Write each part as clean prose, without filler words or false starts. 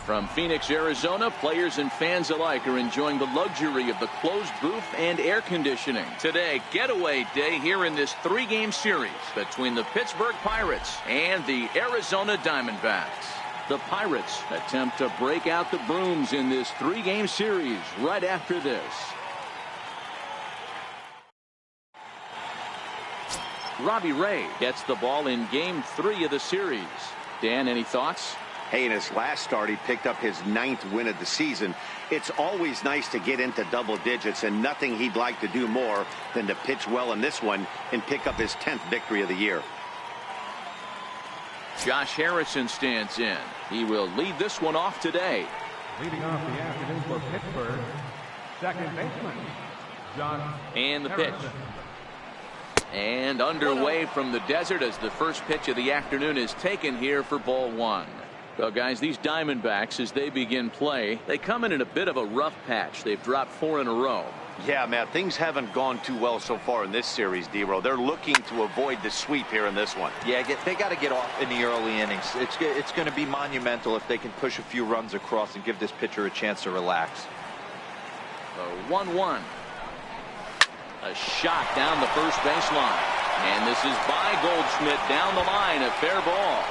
From Phoenix, Arizona, players and fans alike are enjoying the luxury of the closed booth and air conditioning. Today, getaway day here in this three-game series between the Pittsburgh Pirates and the Arizona Diamondbacks. The Pirates attempt to break out the brooms in this three-game series right after this. Robbie Ray gets the ball in Game 3 of the series. Dan, any thoughts? Hey, in his last start, he picked up his 9th win of the season. It's always nice to get into double digits, and nothing he'd like to do more than to pitch well in this one and pick up his 10th victory of the year. Josh Harrison stands in. He will lead this one off today. Leading off the afternoon for Pittsburgh, second baseman, Josh And the pitch. Harrison. And underway from the desert as the first pitch of the afternoon is taken here for ball one. Well, guys, these Diamondbacks, as they begin play, they come in a bit of a rough patch. They've dropped 4 in a row. Yeah, Matt, things haven't gone too well so far in this series, D-Row. They're looking to avoid the sweep here in this one. Yeah, they got to get off in the early innings. It's going to be monumental if they can push a few runs across and give this pitcher a chance to relax. 1-1. A shot down the first baseline. And this is by Goldschmidt down the line, a fair ball.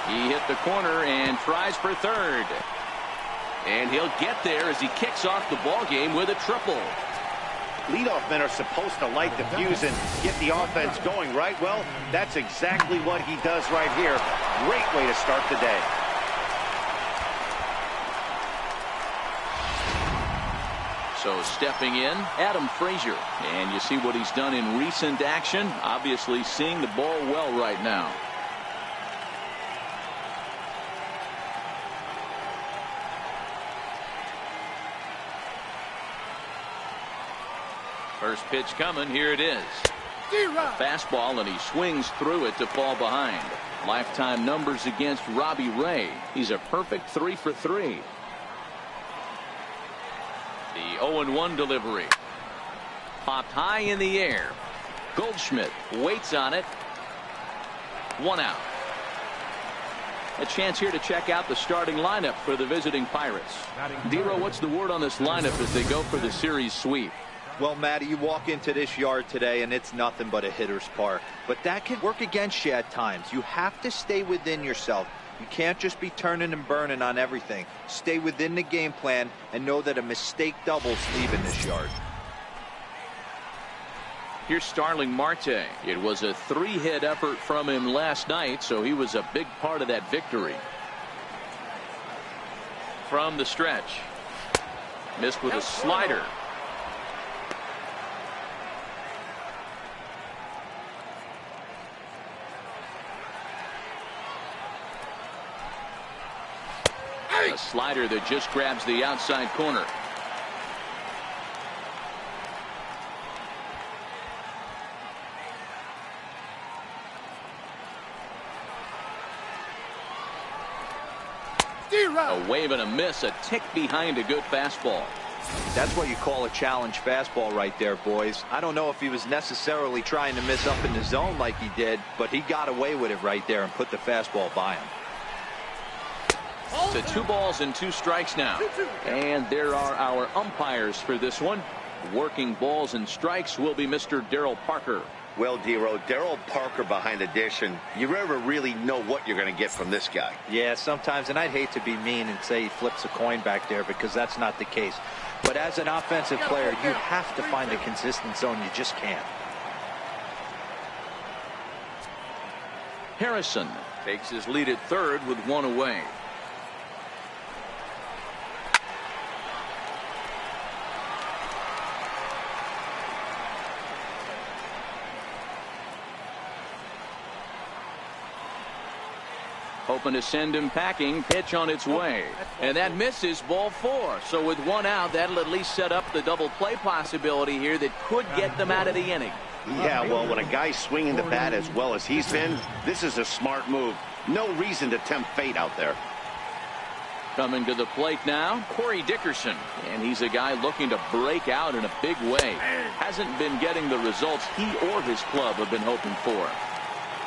He hit the corner and tries for third. And he'll get there as he kicks off the ball game with a triple. Leadoff men are supposed to light the fuse and get the offense going, right? Well, that's exactly what he does right here. Great way to start the day. So stepping in, Adam Frazier. And you see what he's done in recent action. Obviously seeing the ball well right now. First pitch coming. Here it is. A fastball, and he swings through it to fall behind. Lifetime numbers against Robbie Ray. He's a perfect 3 for 3. The 0-1 delivery. Popped high in the air. Goldschmidt waits on it. 1 out. A chance here to check out the starting lineup for the visiting Pirates. D-Row, what's the word on this lineup as they go for the series sweep? Well, Matty, you walk into this yard today and it's nothing but a hitter's park. But that can work against you at times. You have to stay within yourself. You can't just be turning and burning on everything. Stay within the game plan and know that a mistake doubles leaving this yard. Here's Starling Marte. It was a 3-hit effort from him last night, so he was a big part of that victory. From the stretch. Missed with a slider. A slider that just grabs the outside corner. A wave and a miss, a tick behind a good fastball. That's what you call a challenge fastball right there, boys. I don't know if he was necessarily trying to miss up in the zone like he did, but he got away with it right there and put the fastball by him. To 2 balls and 2 strikes now. And there are our umpires for this one. Working balls and strikes will be Mr. Darryl Parker. Well, D-Row, Darryl Parker behind the dish, and you never really know what you're going to get from this guy. Yeah, sometimes, and I'd hate to be mean and say he flips a coin back there because that's not the case. But as an offensive player, you have to find a consistent zone. You just can't. Harrison takes his lead at third with 1 away. Hoping to send him packing. Pitch on its way. And that misses, ball 4. So with 1 out, that'll at least set up the double play possibility here that could get them out of the inning. Yeah, well, when a guy's swinging the bat as well as he's been, this is a smart move. No reason to tempt fate out there. Coming to the plate now, Corey Dickerson. And he's a guy looking to break out in a big way. Hasn't been getting the results he or his club have been hoping for.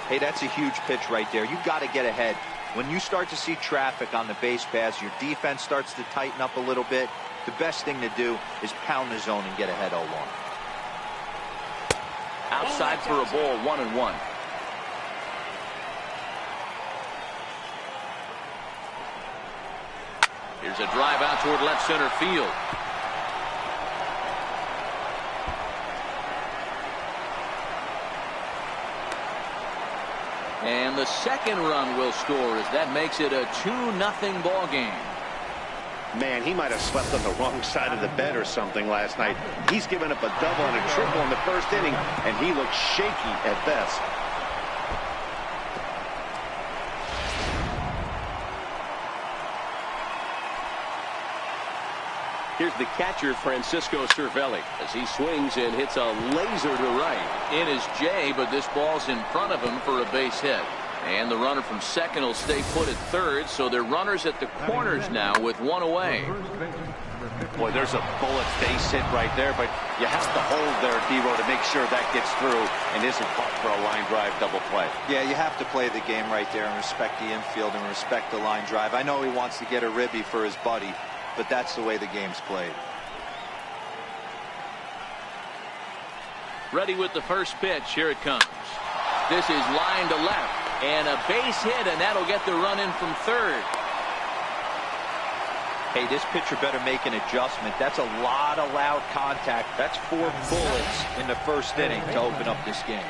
Hey, that's a huge pitch right there. You got to get ahead. When you start to see traffic on the base paths, your defense starts to tighten up a little bit. The best thing to do is pound the zone and get ahead 0-1. Outside for a ball, 1-1. Here's a drive out toward left center field. And the second run will score as that makes it a 2-0 ball game. Man, he might have slept on the wrong side of the bed or something last night. He's given up a double and a triple in the first inning, and he looks shaky at best. Here's the catcher, Francisco Cervelli, as he swings and hits a laser to right. In is Jay, but this ball's in front of him for a base hit. And the runner from second will stay put at third, so they're runners at the corners now with one away. Boy, there's a bullet base hit right there, but you have to hold there, Devo, to make sure that gets through and isn't caught for a line drive double play. Yeah, you have to play the game right there and respect the infield and respect the line drive. I know he wants to get a ribby for his buddy, but that's the way the game's played. Ready with the first pitch. Here it comes. This is line to left. And a base hit, and that'll get the run in from third. Hey, this pitcher better make an adjustment. That's a lot of loud contact. That's 4 bullets in the first inning to open up this game.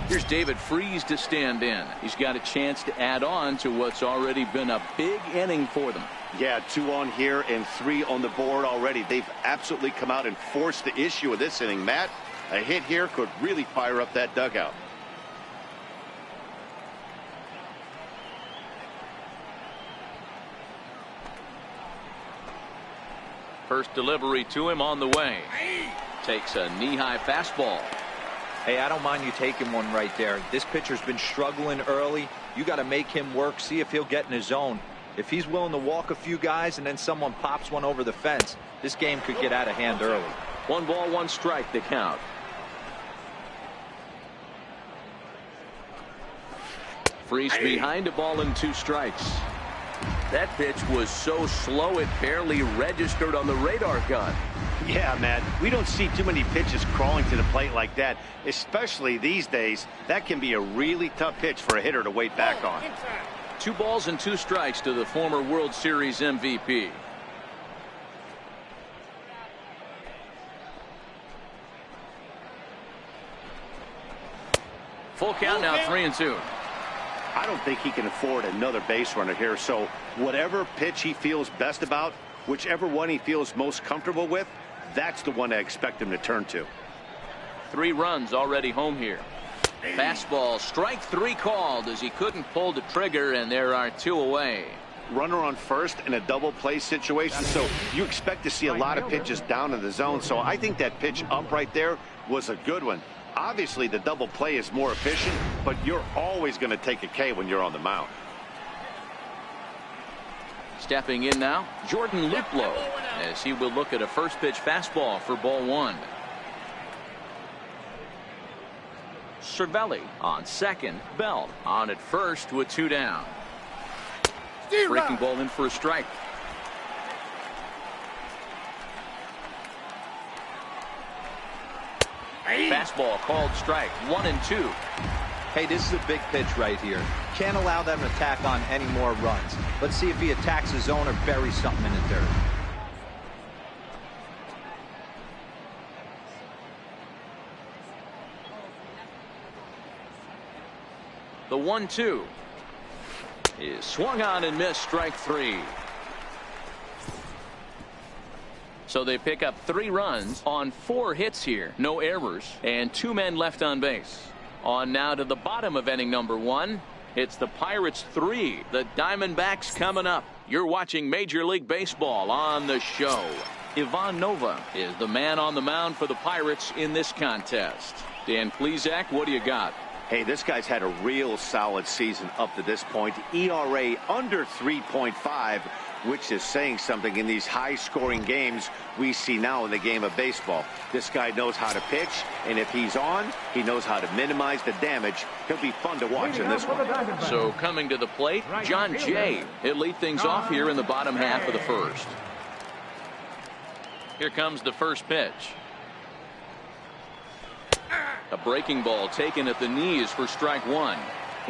Here's David Freese to stand in. He's got a chance to add on to what's already been a big inning for them. Yeah, 2 on here and 3 on the board already. They've absolutely come out and forced the issue of this inning. Matt, a hit here could really fire up that dugout. First delivery to him on the way. Takes a knee-high fastball. Hey, I don't mind you taking one right there. This pitcher's been struggling early. You got to make him work, see if he'll get in his zone. If he's willing to walk a few guys and then someone pops one over the fence, this game could get out of hand early. 1 ball, 1 strike to count. Freese behind a ball and 2 strikes. That pitch was so slow it barely registered on the radar gun. Yeah, Matt, we don't see too many pitches crawling to the plate like that, especially these days. That can be a really tough pitch for a hitter to wait back on. 2 balls and 2 strikes to the former World Series MVP. Full count now, 3-2. I don't think he can afford another base runner here, so whatever pitch he feels best about, whichever one he feels most comfortable with, that's the one I expect him to turn to. 3 runs already home here. Fastball, strike 3 called as he couldn't pull the trigger, and there are 2 away. Runner on first in a double play situation, so you expect to see a lot of pitches down in the zone, so I think that pitch up right there was a good one. Obviously, the double play is more efficient, but you're always going to take a K when you're on the mound. Stepping in now, Jordan Luplow, as he will look at a first pitch fastball for ball 1. Cervelli on second, Bell on at first with 2 down. Breaking ball in for a strike. Fastball called strike, 1-2. Hey, this is a big pitch right here. Can't allow them to tack on any more runs. Let's see if he attacks his zone or buries something in the dirt. The 1-2 is swung on and missed, strike 3. So they pick up 3 runs on 4 hits here, no errors, and 2 men left on base. On now to the bottom of inning number 1. It's the Pirates 3, the Diamondbacks coming up. You're watching Major League Baseball on the show. Ivan Nova is the man on the mound for the Pirates in this contest. Dan Plesac, what do you got? Hey, this guy's had a real solid season up to this point. ERA under 3.5 which is saying something in these high-scoring games we see now in the game of baseball. This guy knows how to pitch, and if he's on, he knows how to minimize the damage. He'll be fun to watch in this one. So coming to the plate, John Jay. He'll lead things off here in the bottom half of the first. Here comes the first pitch. A breaking ball taken at the knees for strike one.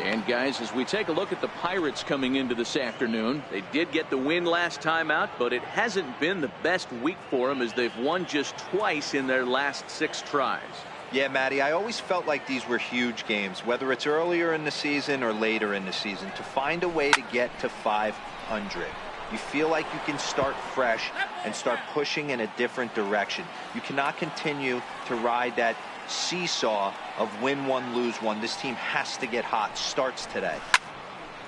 And guys, as we take a look at the Pirates coming into this afternoon, they did get the win last time out, but it hasn't been the best week for them as they've won just twice in their last 6 tries. Yeah, Matty, I always felt like these were huge games, whether it's earlier in the season or later in the season, to find a way to get to 500. You feel like you can start fresh and start pushing in a different direction. You cannot continue to ride that seesaw of win one, lose one. This team has to get hot. Starts today.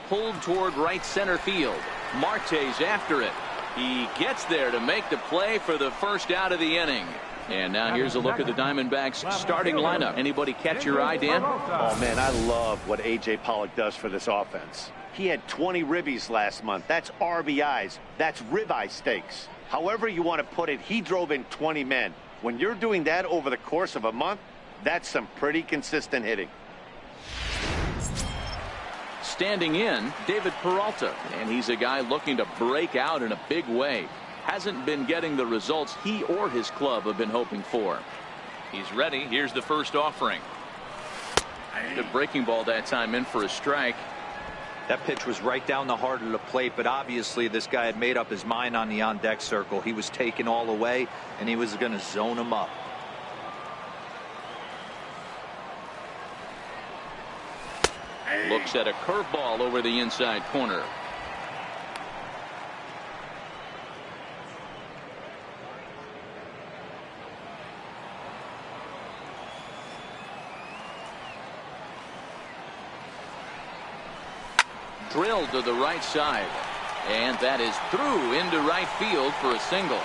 Pulled toward right center field. Marte's after it. He gets there to make the play for the first out of the inning. And now here's a look at the Diamondbacks starting lineup. Anybody catch your eye, Dan? Oh, man, I love what A.J. Pollock does for this offense. He had 20 ribbies last month. That's RBIs. That's ribeye steaks. However you want to put it, he drove in 20 men. When you're doing that over the course of a month, that's some pretty consistent hitting. Standing in, David Peralta, and he's a guy looking to break out in a big way. Hasn't been getting the results he or his club have been hoping for. He's ready. Here's the first offering. The breaking ball that time in for a strike. That pitch was right down the heart of the plate, but obviously this guy had made up his mind on the on-deck circle. He was taken all the way, and he was going to zone him up. Looks at a curveball over the inside corner. Drilled to the right side, and that is through into right field for a single.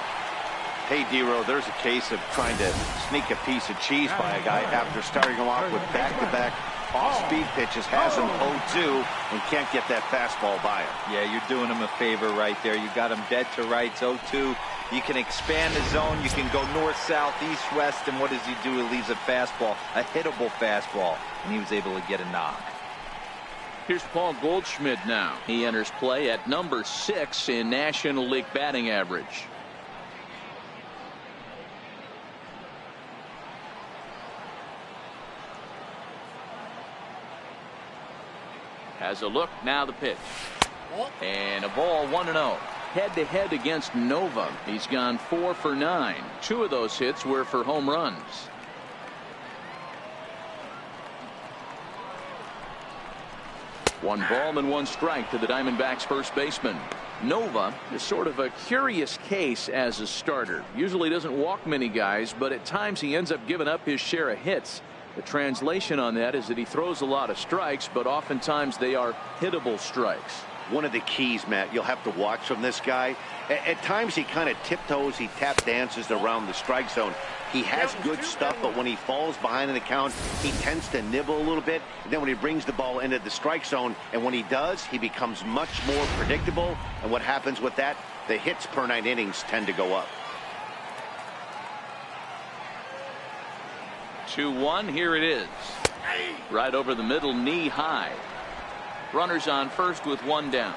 Hey, D-Row, there's a case of trying to sneak a piece of cheese by a guy after starting him off with back-to-back off-speed pitches, has him 0-2 and can't get that fastball by him. Yeah, you're doing him a favor right there. You got him dead to rights, 0-2. You can expand the zone. You can go north, south, east, west, and what does he do? He leaves a fastball, a hittable fastball, and he was able to get a knock. Here's Paul Goldschmidt now. He enters play at number 6 in National League batting average. Has a look, now the pitch. And a ball, 1-0. Head-to-head against Nova. He's gone 4 for 9. 2 of those hits were for home runs. One ball and 1 strike to the Diamondbacks first baseman. Nova is sort of a curious case as a starter. Usually doesn't walk many guys, but at times he ends up giving up his share of hits. The translation on that is that he throws a lot of strikes, but oftentimes they are hittable strikes. One of the keys, Matt, you'll have to watch from this guy. At times he kind of tiptoes, he tap dances around the strike zone. He has good stuff, but when he falls behind in the count, he tends to nibble a little bit. And then when he brings the ball into the strike zone, and when he does, he becomes much more predictable. And what happens with that? The hits per 9 innings tend to go up. 2-1, here it is. Right over the middle, knee high. Runners on first with 1 down.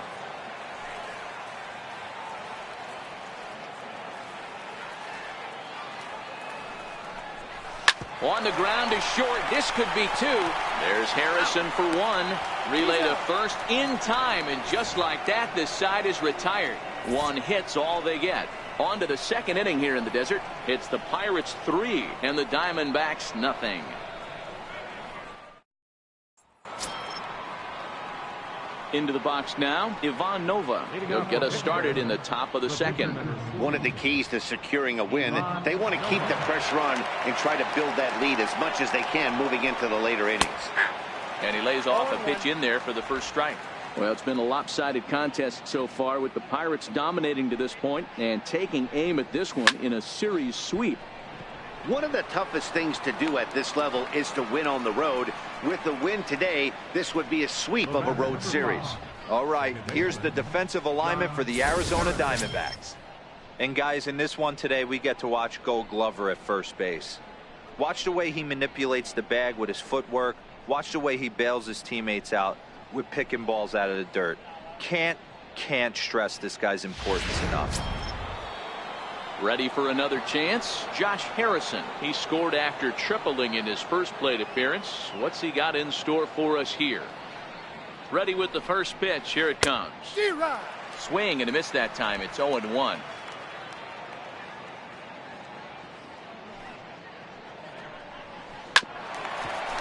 On the ground is short. This could be 2. There's Harrison for 1. Relay to first in time, and just like that, this side is retired. 1 hit's all they get. On to the second inning here in the desert. It's the Pirates 3 and the Diamondbacks nothing. Into the box now, Ivan Nova. He'll get us started in the top of the second. One of the keys to securing a win, they want to keep the pressure on and try to build that lead as much as they can moving into the later innings. And he lays off a pitch in there for the first strike. Well, it's been a lopsided contest so far, with the Pirates dominating to this point and taking aim at this one in a series sweep. One of the toughest things to do at this level is to win on the road. With the win today, this would be a sweep of a road series. All right, here's the defensive alignment for the Arizona Diamondbacks. And guys, in this one today, we get to watch Gold Glover at first base. Watch the way he manipulates the bag with his footwork. Watch the way he bails his teammates out with picking balls out of the dirt. Can't stress this guy's importance enough. Ready for another chance? Josh Harrison. He scored after tripling in his first plate appearance. What's he got in store for us here? Ready with the first pitch. Here it comes. Swing and a miss that time. It's 0-1.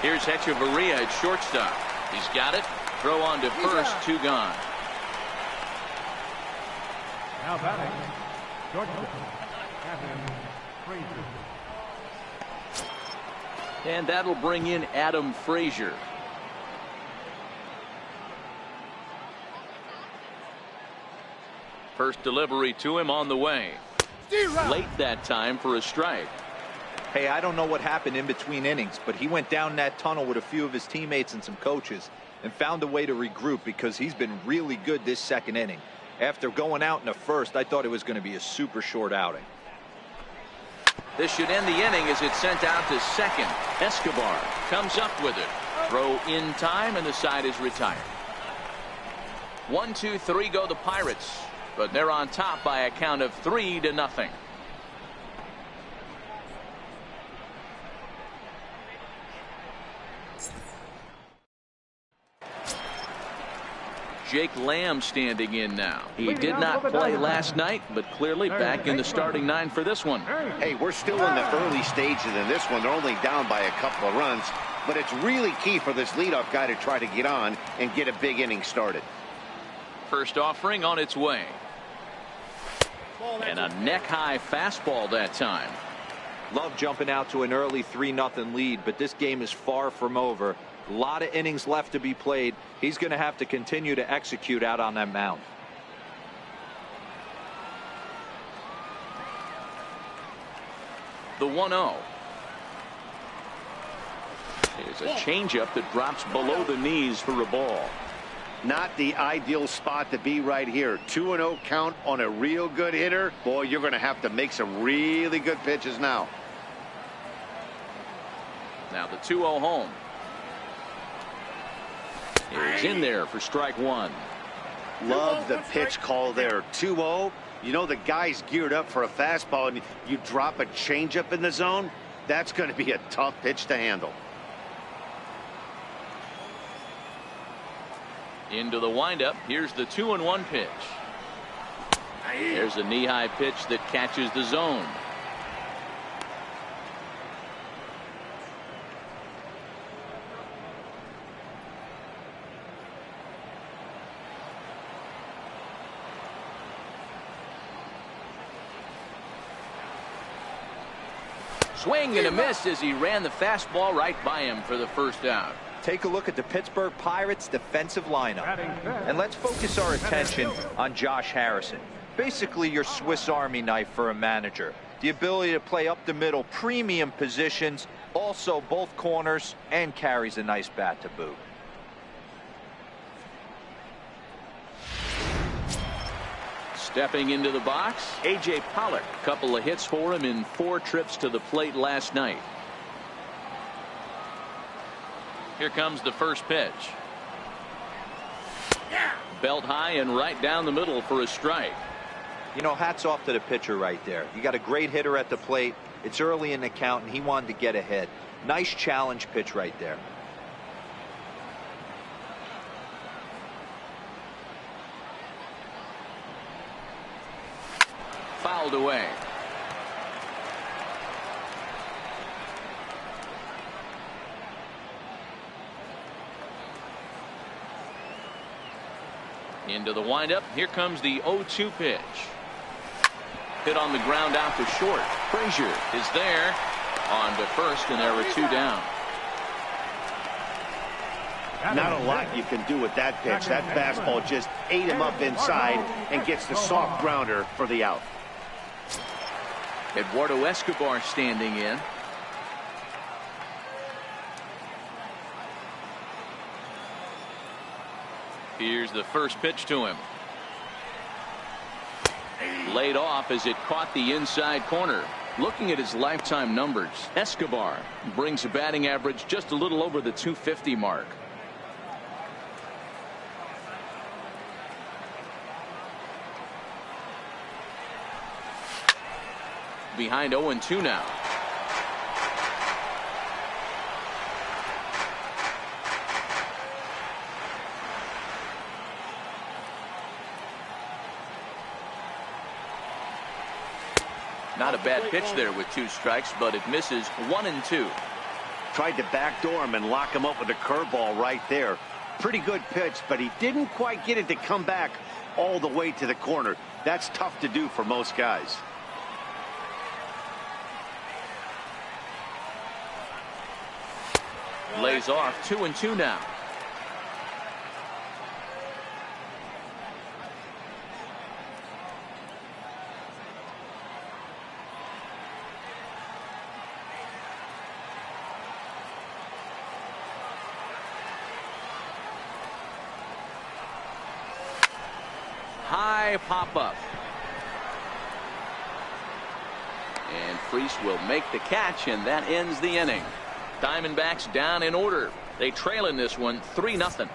Here's Hechavarria at shortstop. He's got it. Throw on to first. 2 gone. Now batting, shortstop, Adam Frazier. And that'll bring in Adam Frazier. First delivery to him on the way. Late that time for a strike. Hey, I don't know what happened in between innings, but he went down that tunnel with a few of his teammates and some coaches and found a way to regroup because he's been really good this second inning. After going out in the first, I thought it was going to be a super short outing. This should end the inning as it's sent out to second. Escobar comes up with it. Throw in time and the side is retired. 1, 2, 3 go the Pirates, but they're on top by a count of 3-0. Jake Lamb standing in now. He did not play last night, but clearly back in the starting 9 for this one. Hey, we're still in the early stages in this one. They're only down by a couple of runs, but it's really key for this leadoff guy to try to get on and get a big inning started. First offering on its way. And a neck-high fastball that time. Love jumping out to an early 3-0 lead, but this game is far from over. A lot of innings left to be played. He's going to have to continue to execute out on that mound. The 1-0. Here's a changeup that drops below the knees for a ball. Not the ideal spot to be right here. 2-0 count on a real good hitter. Boy, you're going to have to make some really good pitches now. Now the 2-0 home. He's in there for strike 1. Love the pitch call there. 2-0. You know the guy's geared up for a fastball, and you drop a changeup in the zone. That's going to be a tough pitch to handle. Into the windup. Here's the 2-1 pitch. There's a knee-high pitch that catches the zone. Swing and a miss as he ran the fastball right by him for the first out. Take a look at the Pittsburgh Pirates defensive lineup. And let's focus our attention on Josh Harrison. Basically your Swiss Army knife for a manager. The ability to play up the middle, premium positions, also both corners, and carries a nice bat to boot. Stepping into the box, A.J. Pollock. Couple of hits for him in 4 trips to the plate last night. Here comes the first pitch. Belt high and right down the middle for a strike. You know, hats off to the pitcher right there. You got a great hitter at the plate. It's early in the count, and he wanted to get ahead. Nice challenge pitch right there. Fouled away. Into the windup. Here comes the 0-2 pitch. Hit on the ground out to short. Frazier is there. On to first, and there are 2 down. Not a lot you can do with that pitch. That fastball just ate him up inside and gets the soft grounder for the out. Eduardo Escobar standing in. Here's the first pitch to him. Laid off as it caught the inside corner. Looking at his lifetime numbers, Escobar brings a batting average just a little over the 250 mark. Behind 0-2 now. Not a bad pitch there with 2 strikes, but it misses 1-2. Tried to backdoor him and lock him up with a curveball right there. Pretty good pitch, but he didn't quite get it to come back all the way to the corner. That's tough to do for most guys. Lays off 2-2 now. High pop up. And Freese will make the catch, and that ends the inning. Diamondbacks down in order. They trail in this one 3-0.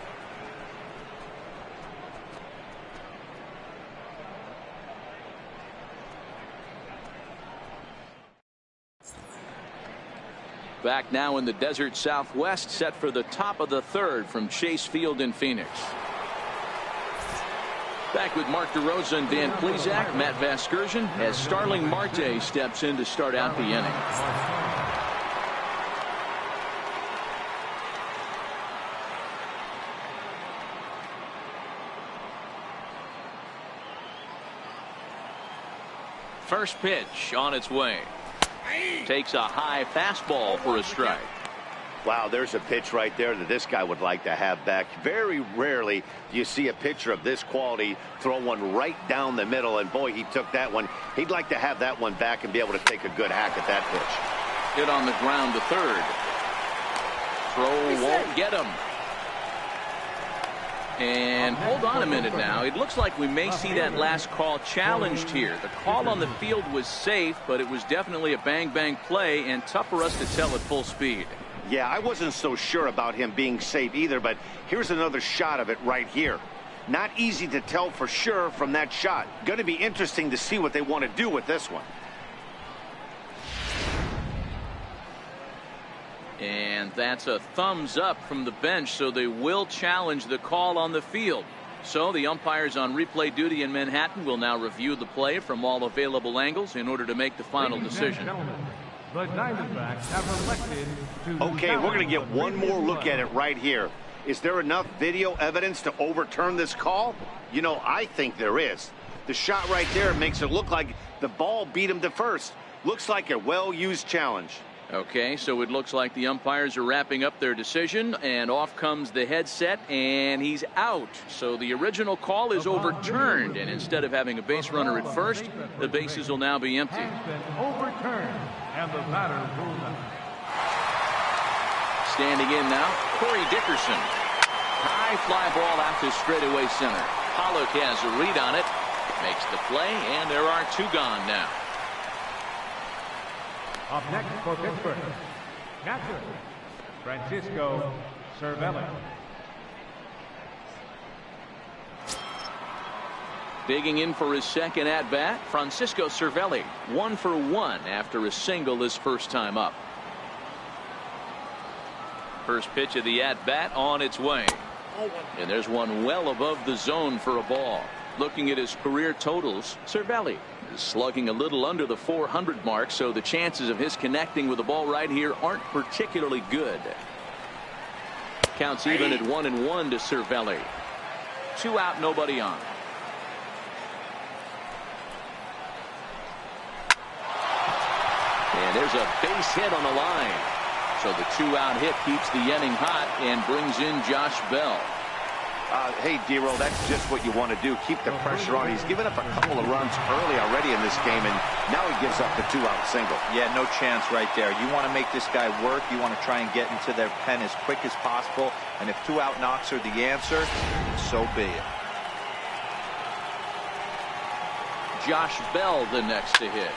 Back now in the desert Southwest, set for the top of the 3rd from Chase Field in Phoenix. Back with Mark DeRosa and Dan Plesac, Matt Vasgersian, as Starling Marte steps in to start out the inning. First pitch on its way. Takes a high fastball for a strike. Wow, there's a pitch right there that this guy would like to have back. Very rarely do you see a pitcher of this quality throw one right down the middle, and boy, he took that one. He'd like to have that one back and be able to take a good hack at that pitch. Hit on the ground to 3rd. Throw won't get him. And hold on a minute now. It looks like we may see that last call challenged here. The call on the field was safe, but it was definitely a bang-bang play and tough for us to tell at full speed. Yeah, I wasn't so sure about him being safe either, but here's another shot of it right here. Not easy to tell for sure from that shot. Going to be interesting to see what they want to do with this one. And that's a thumbs up from the bench, so they will challenge the call on the field. So the umpires on replay duty in Manhattan will now review the play from all available angles in order to make the final decision. The Diamondbacks have elected to... Okay, we're going to get one more look at it right here. Is there enough video evidence to overturn this call? You know, I think there is. The shot right there makes it look like the ball beat him to first. Looks like a well-used challenge. Okay, so it looks like the umpires are wrapping up their decision, and off comes the headset, and he's out. So the original call is overturned, and instead of having a base runner at first, the bases will now be empty. Has been overturned, and the batter ruled out. Standing in now, Corey Dickerson. High fly ball out to straightaway center. Pollock has a read on it, makes the play, and there are 2 gone now. Up next for Pittsburgh, catcher, Francisco Cervelli. Digging in for his second at-bat, Francisco Cervelli, 1 for 1 after a single his first time up. First pitch of the at-bat on its way. And there's one well above the zone for a ball. Looking at his career totals, Cervelli is slugging a little under the 400 mark, so the chances of his connecting with the ball right here aren't particularly good. Counts even at 1-1 to Cervelli. 2 out, nobody on. And there's a base hit on the line. So the 2-out hit keeps the inning hot and brings in Josh Bell. Hey, D-Roll, that's just what you want to do. Keep the pressure on. He's given up a couple of runs early already in this game, and now he gives up the 2-out single. Yeah, no chance right there. You want to make this guy work. You want to try and get into their pen as quick as possible. And if 2-out knocks are the answer, so be it. Josh Bell the next to hit.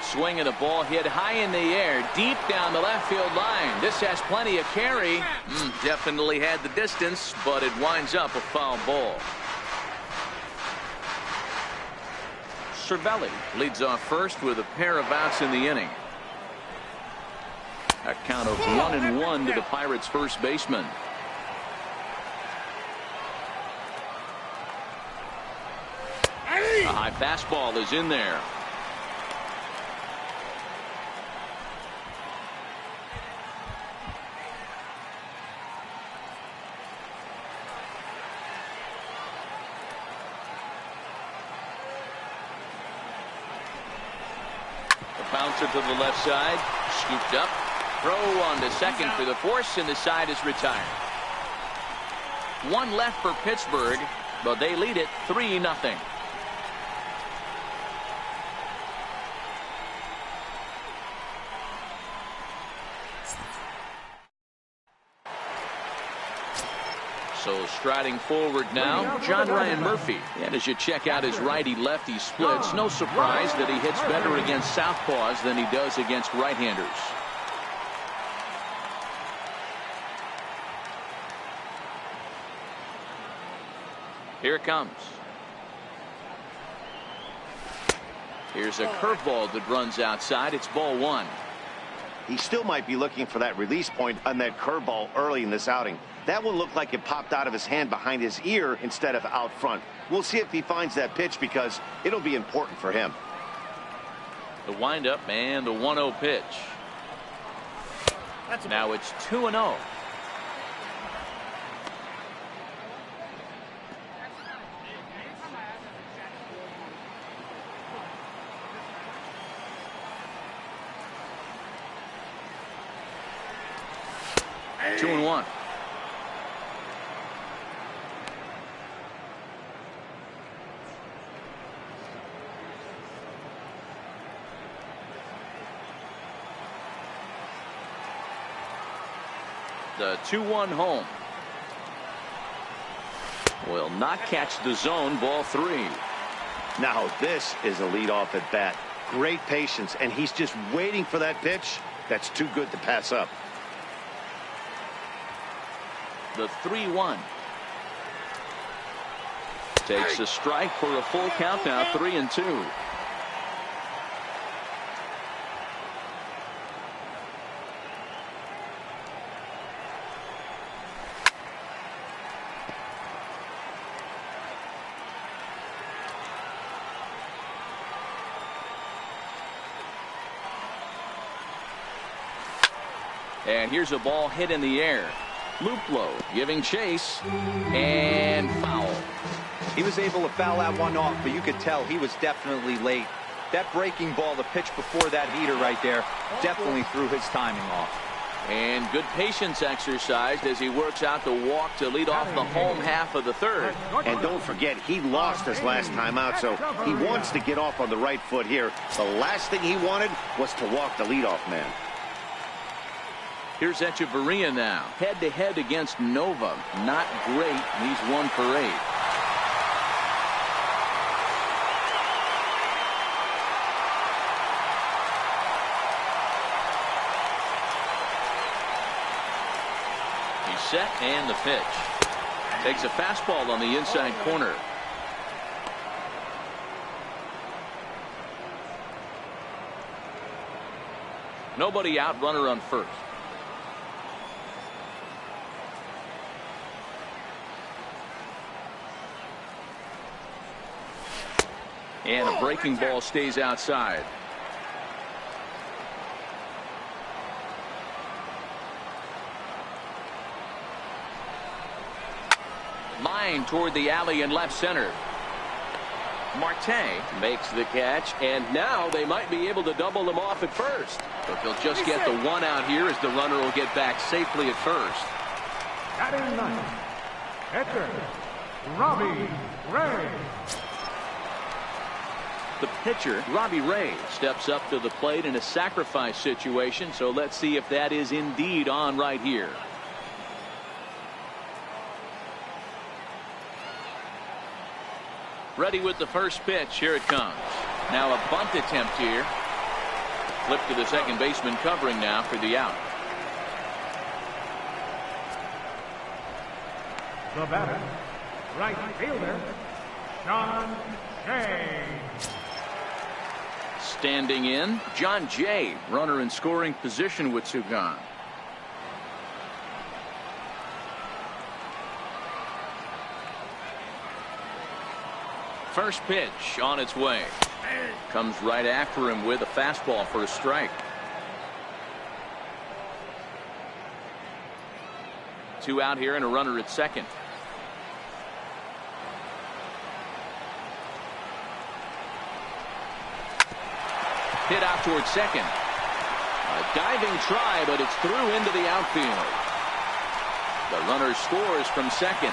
Swinging the ball hit high in the air, deep down the left field line. This has plenty of carry. Definitely had the distance, but it winds up a foul ball. Cervelli leads off first with a pair of outs in the inning. A count of 1-1 to the Pirates' first baseman. A high fastball is in there. Bouncer to the left side, scooped up, throw on to second for the force, and the side is retired. One left for Pittsburgh, but they lead it 3-0. So striding forward now, John Ryan Murphy. And as you check out his righty-lefty splits, no surprise that he hits better against southpaws than he does against right-handers. Here it comes. Here's a curveball that runs outside. It's ball one. He still might be looking for that release point on that curveball early in this outing. That one looked like it popped out of his hand behind his ear instead of out front. We'll see if he finds that pitch because it'll be important for him. The windup and the 1-0 pitch. Now it's 2-0. Hey. 2-1. The 2-1 home. Will not catch the zone. Ball three. Now this is a leadoff at bat. Great patience, and he's just waiting for that pitch. That's too good to pass up. The 3-1. Takes a strike for a full count now. 3-2. And here's a ball hit in the air. Luplow giving chase, and foul. He was able to foul that one off, but you could tell he was definitely late. That breaking ball, the pitch before that heater right there, definitely threw his timing off. And good patience exercised as he works out the walk to lead off the home half of the third. And don't forget, he lost his last time out, so he wants to get off on the right foot here. The last thing he wanted was to walk the leadoff man. Here's Echeverria now, head-to-head against Nova. Not great. He's 1 for 8. He's set, and the pitch. Takes a fastball on the inside corner. Nobody out, runner on first. And a breaking ball stays outside. Line toward the alley in left center. Marte makes the catch, and now they might be able to double them off at first. But they'll just get the one out here as the runner will get back safely at first. Batting ninth, pitcher, Robbie Ray. The pitcher, Robbie Ray, steps up to the plate in a sacrifice situation, so let's see if that is indeed on right here. Ready with the first pitch. Here it comes. Now a bunt attempt here. Flip to the second baseman covering now for the out. The batter, right fielder, John Jay. Standing in, John Jay, runner in scoring position with two gone. First pitch on its way. Comes right after him with a fastball for a strike. 2 out here and a runner at second. Hit out towards second. A diving try, but it's through into the outfield. The runner scores from second.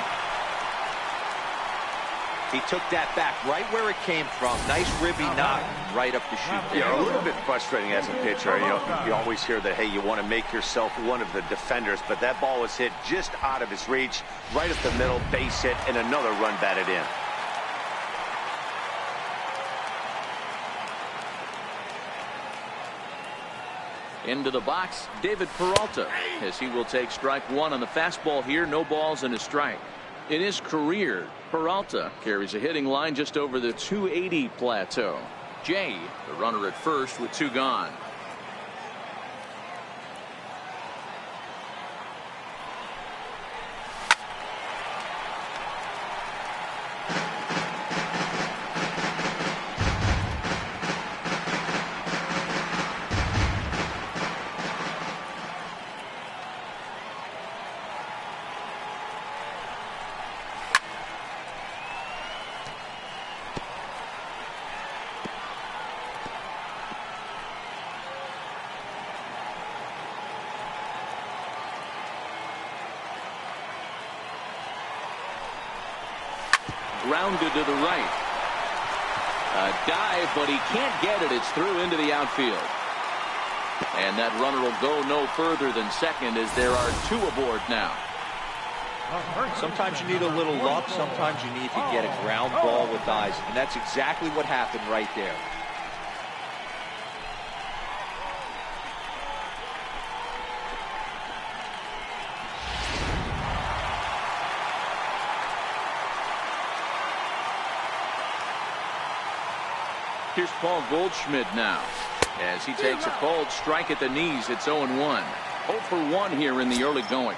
He took that back right where it came from. Nice ribby knock right up the chute. Yeah, a little bit frustrating as a pitcher. You always hear that, hey, you want to make yourself one of the defenders, but that ball was hit just out of his reach, right up the middle, base hit, and another run batted in. Into the box, David Peralta, as he will take strike one on the fastball here. No balls and a strike. In his career, Peralta carries a hitting line just over the 280 plateau. Jay, the runner at first with two gone. Grounded to the right. A dive, but he can't get it. It's through into the outfield. And that runner will go no further than second as there are two aboard now. Sometimes you need a little luck. Sometimes you need to get a ground ball with eyes. And that's exactly what happened right there. Here's Paul Goldschmidt now as he takes a cold strike at the knees. It's 0-1. 0 for 1 here in the early going.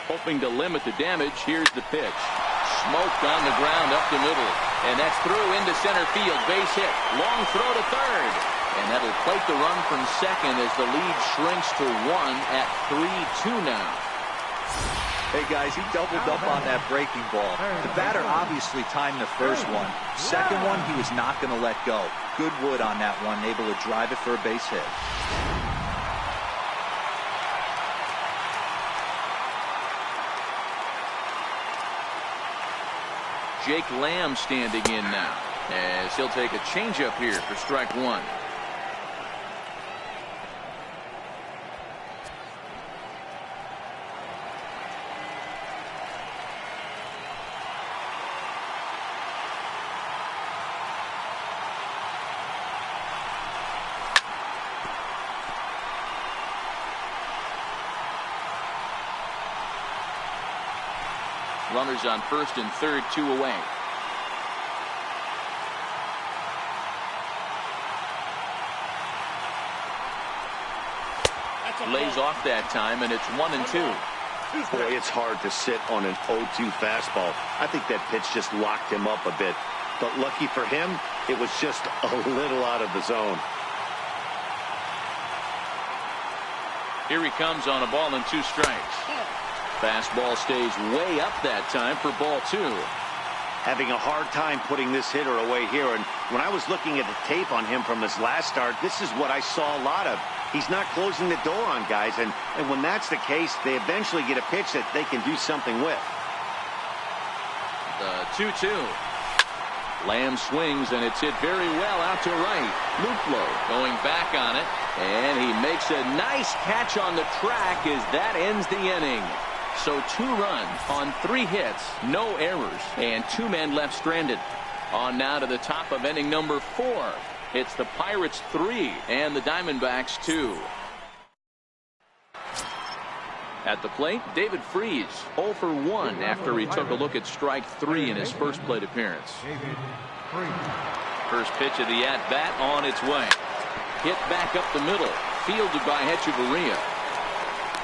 Hoping to limit the damage. Here's the pitch. Smoked on the ground up the middle. And that's through into center field. Base hit. Long throw to third. And that'll plate the run from second as the lead shrinks to 1 at 3-2 now. Hey, guys, he doubled up on that breaking ball. The batter obviously timed the first one. Second one, he was not going to let go. Good wood on that one, able to drive it for a base hit. Jake Lamb standing in now as he'll take a changeup here for strike one. Runners on first and third, 2 away. Lays off that time, and it's 1-2. Boy, it's hard to sit on an 0-2 fastball. I think that pitch just locked him up a bit. But lucky for him, it was just a little out of the zone. Here he comes on a ball and 2 strikes. Fastball stays way up that time for ball 2. having a hard time putting this hitter away here. And when I was looking at the tape on him from his last start, this is what I saw a lot of. He's not closing the door on guys, and when that's the case, they eventually get a pitch that they can do something with. The 2-2. Lamb swings, and it's hit very well out to right. Luplow going back on it, and he makes a nice catch on the track as that ends the inning. So 2 runs on 3 hits, no errors, and 2 men left stranded. On now to the top of inning number 4. It's the Pirates 3 and the Diamondbacks 2. At the plate, David Freese, 0 for 1 after he took a look at strike 3 in his first plate appearance. First pitch of the at-bat on its way. Hit back up the middle, fielded by Hechavarria.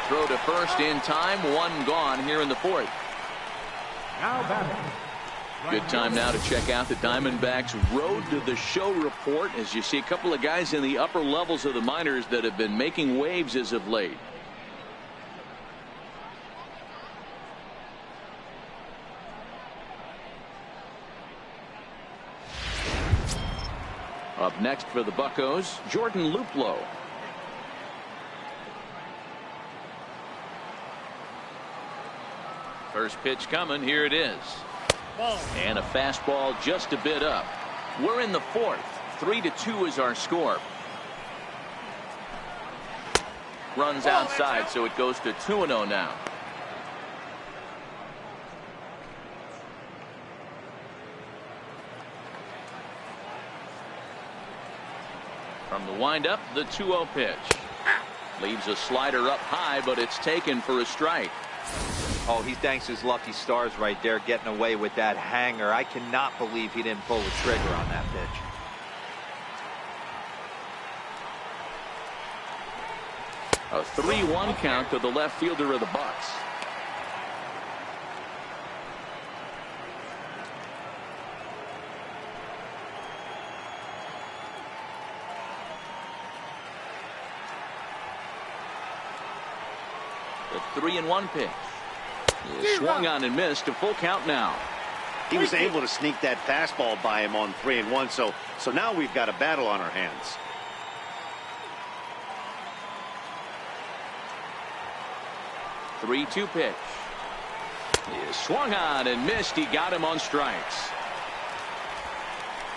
Throw to first in time, 1 gone here in the 4th. Now batting. Good time now to check out the Diamondbacks' Road to the Show report, as you see a couple of guys in the upper levels of the minors that have been making waves as of late. Up next for the Buccos, Jordan Luplow. First pitch coming, here it is. And a fastball just a bit up. We're in the 4th. 3-2 is our score. Runs outside, so it goes to 2-0 now. From the windup, the 2-0 pitch. Leaves a slider up high, but it's taken for a strike. Oh, he thanks his lucky stars right there, getting away with that hanger. I cannot believe he didn't pull the trigger on that pitch. A 3-1 count to the left fielder of the Bucks. The 3-1 pitch. Swung on and missed. A full count now. He was able to sneak that fastball by him on 3-1, so now we've got a battle on our hands. The 3-2 pitch. He swung on and missed. He got him on strikes.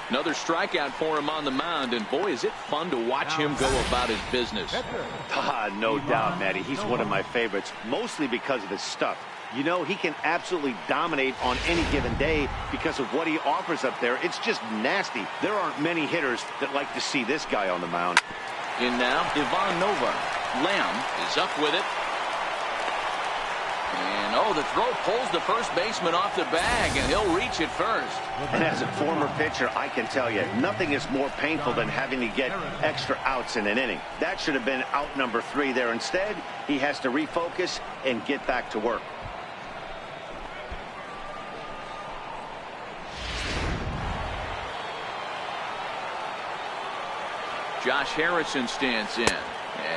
Another strikeout for him on the mound, and boy, is it fun to watch him go about his business. No doubt, Matty. He's one of my favorites, mostly because of his stuff. You know, he can absolutely dominate on any given day because of what he offers up there. It's just nasty. There aren't many hitters that like to see this guy on the mound. In now, Ivan Nova. Lamb is up with it. And oh, the throw pulls the first baseman off the bag, and he'll reach it first. And as a former pitcher, I can tell you, nothing is more painful than having to get extra outs in an inning. That should have been out number 3 there. Instead, he has to refocus and get back to work. Josh Harrison stands in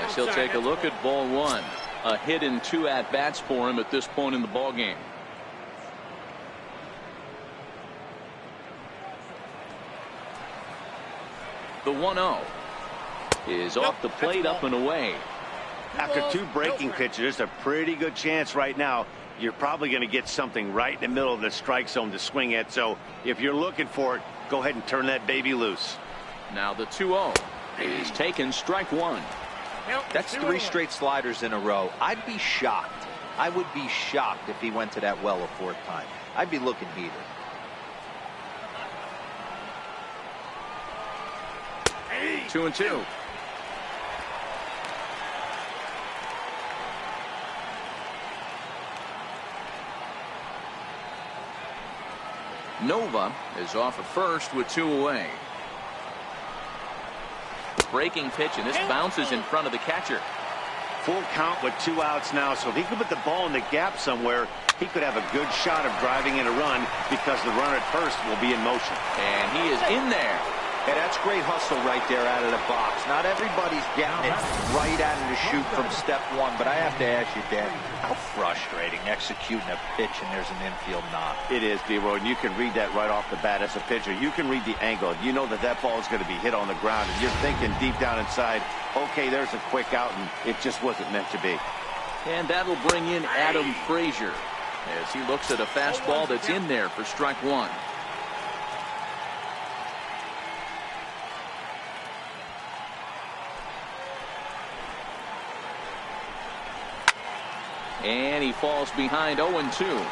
as he'll take a look at ball 1. A hit in 2 at-bats for him at this point in the ball game. The 1-0 is off the plate, up and away. After 2 breaking pitches, there's a pretty good chance right now you're probably going to get something right in the middle of the strike zone to swing at. So if you're looking for it, go ahead and turn that baby loose. Now the 2-0 is taken, strike 1. That's 3 straight sliders in a row. I'd be shocked. I would be shocked if he went to that well a 4th time. I'd be looking heated. Hey. 2-2. Nova is off at first with 2 away. Breaking pitch, and this bounces in front of the catcher. Full count with 2 outs now, so if he could put the ball in the gap somewhere, he could have a good shot of driving in a run because the runner at first will be in motion. And he is in there. Yeah, that's great hustle right there out of the box. Not everybody's getting it right out of the chute from step one, but I have to ask you, Dan, how frustrating executing a pitch and there's an infield knock. It is, D-Roy, and you can read that right off the bat as a pitcher. You can read the angle. You know that that ball is going to be hit on the ground, and you're thinking deep down inside, okay, there's a quick out, and it just wasn't meant to be. And that'll bring in Adam Frazier as he looks at a fastball that's in there for strike one. And he falls behind 0-2.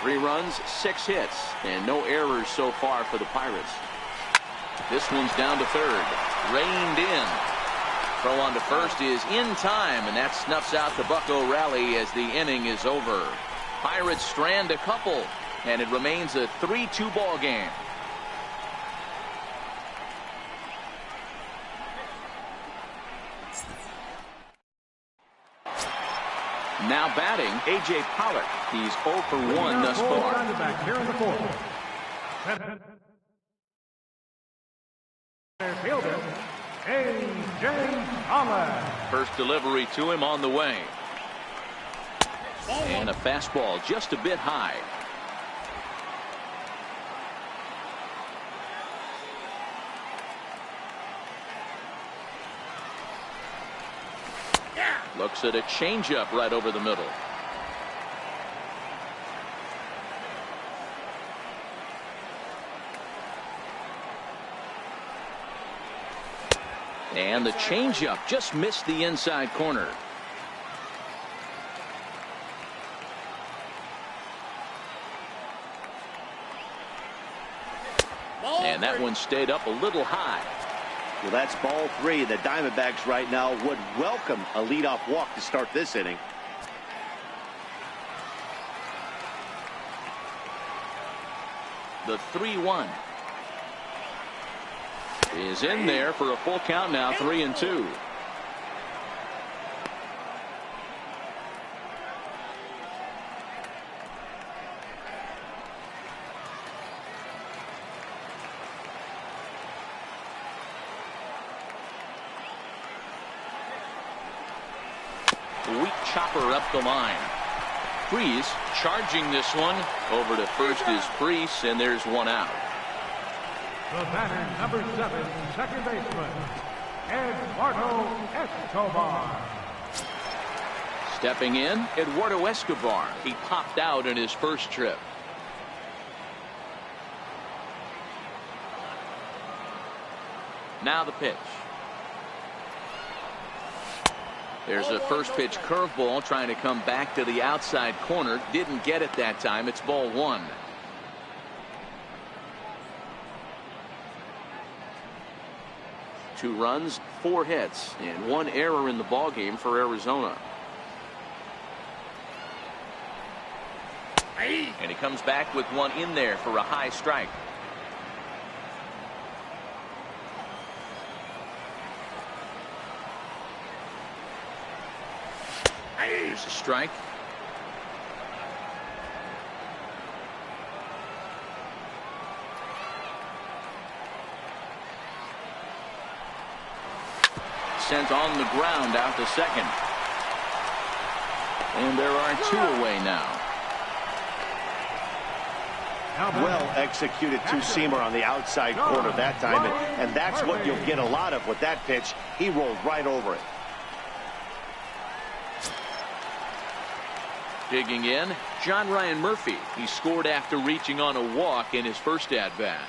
3 runs, 6 hits, and no errors so far for the Pirates. This one's down to third. Reined in. Throw on to first is in time, and that snuffs out the Bucco rally as the inning is over. Pirates strand a couple, and it remains a 3-2 ball game. Now batting, A.J. Pollock. He's 0 for 1 thus far. Back here in the fourth. Fielder, A.J. Pollock. First delivery to him on the way. And a fastball just a bit high. Looks at a changeup right over the middle. And the changeup just missed the inside corner. And that one stayed up a little high. Well, that's ball 3. The Diamondbacks right now would welcome a leadoff walk to start this inning. The 3-1 is in there for a full count now, 3-2. Weak chopper up the line. Freeze charging this one. Over to first is Freeze, and there's one out. The batter, number 7, second baseman, Eduardo Escobar. Stepping in, Eduardo Escobar. He popped out in his first trip. Now the pitch. There's a first pitch curveball trying to come back to the outside corner. Didn't get it that time. It's ball 1. Two runs, 4 hits, and 1 error in the ballgame for Arizona. And he comes back with one in there for a high strike. Here's a strike. Sent on the ground out to second. And there are 2 away now. Well executed two-seamer on the outside corner that time, and that's what you'll get a lot of with that pitch. He rolled right over it. Digging in, John Ryan Murphy. He scored after reaching on a walk in his first at-bat.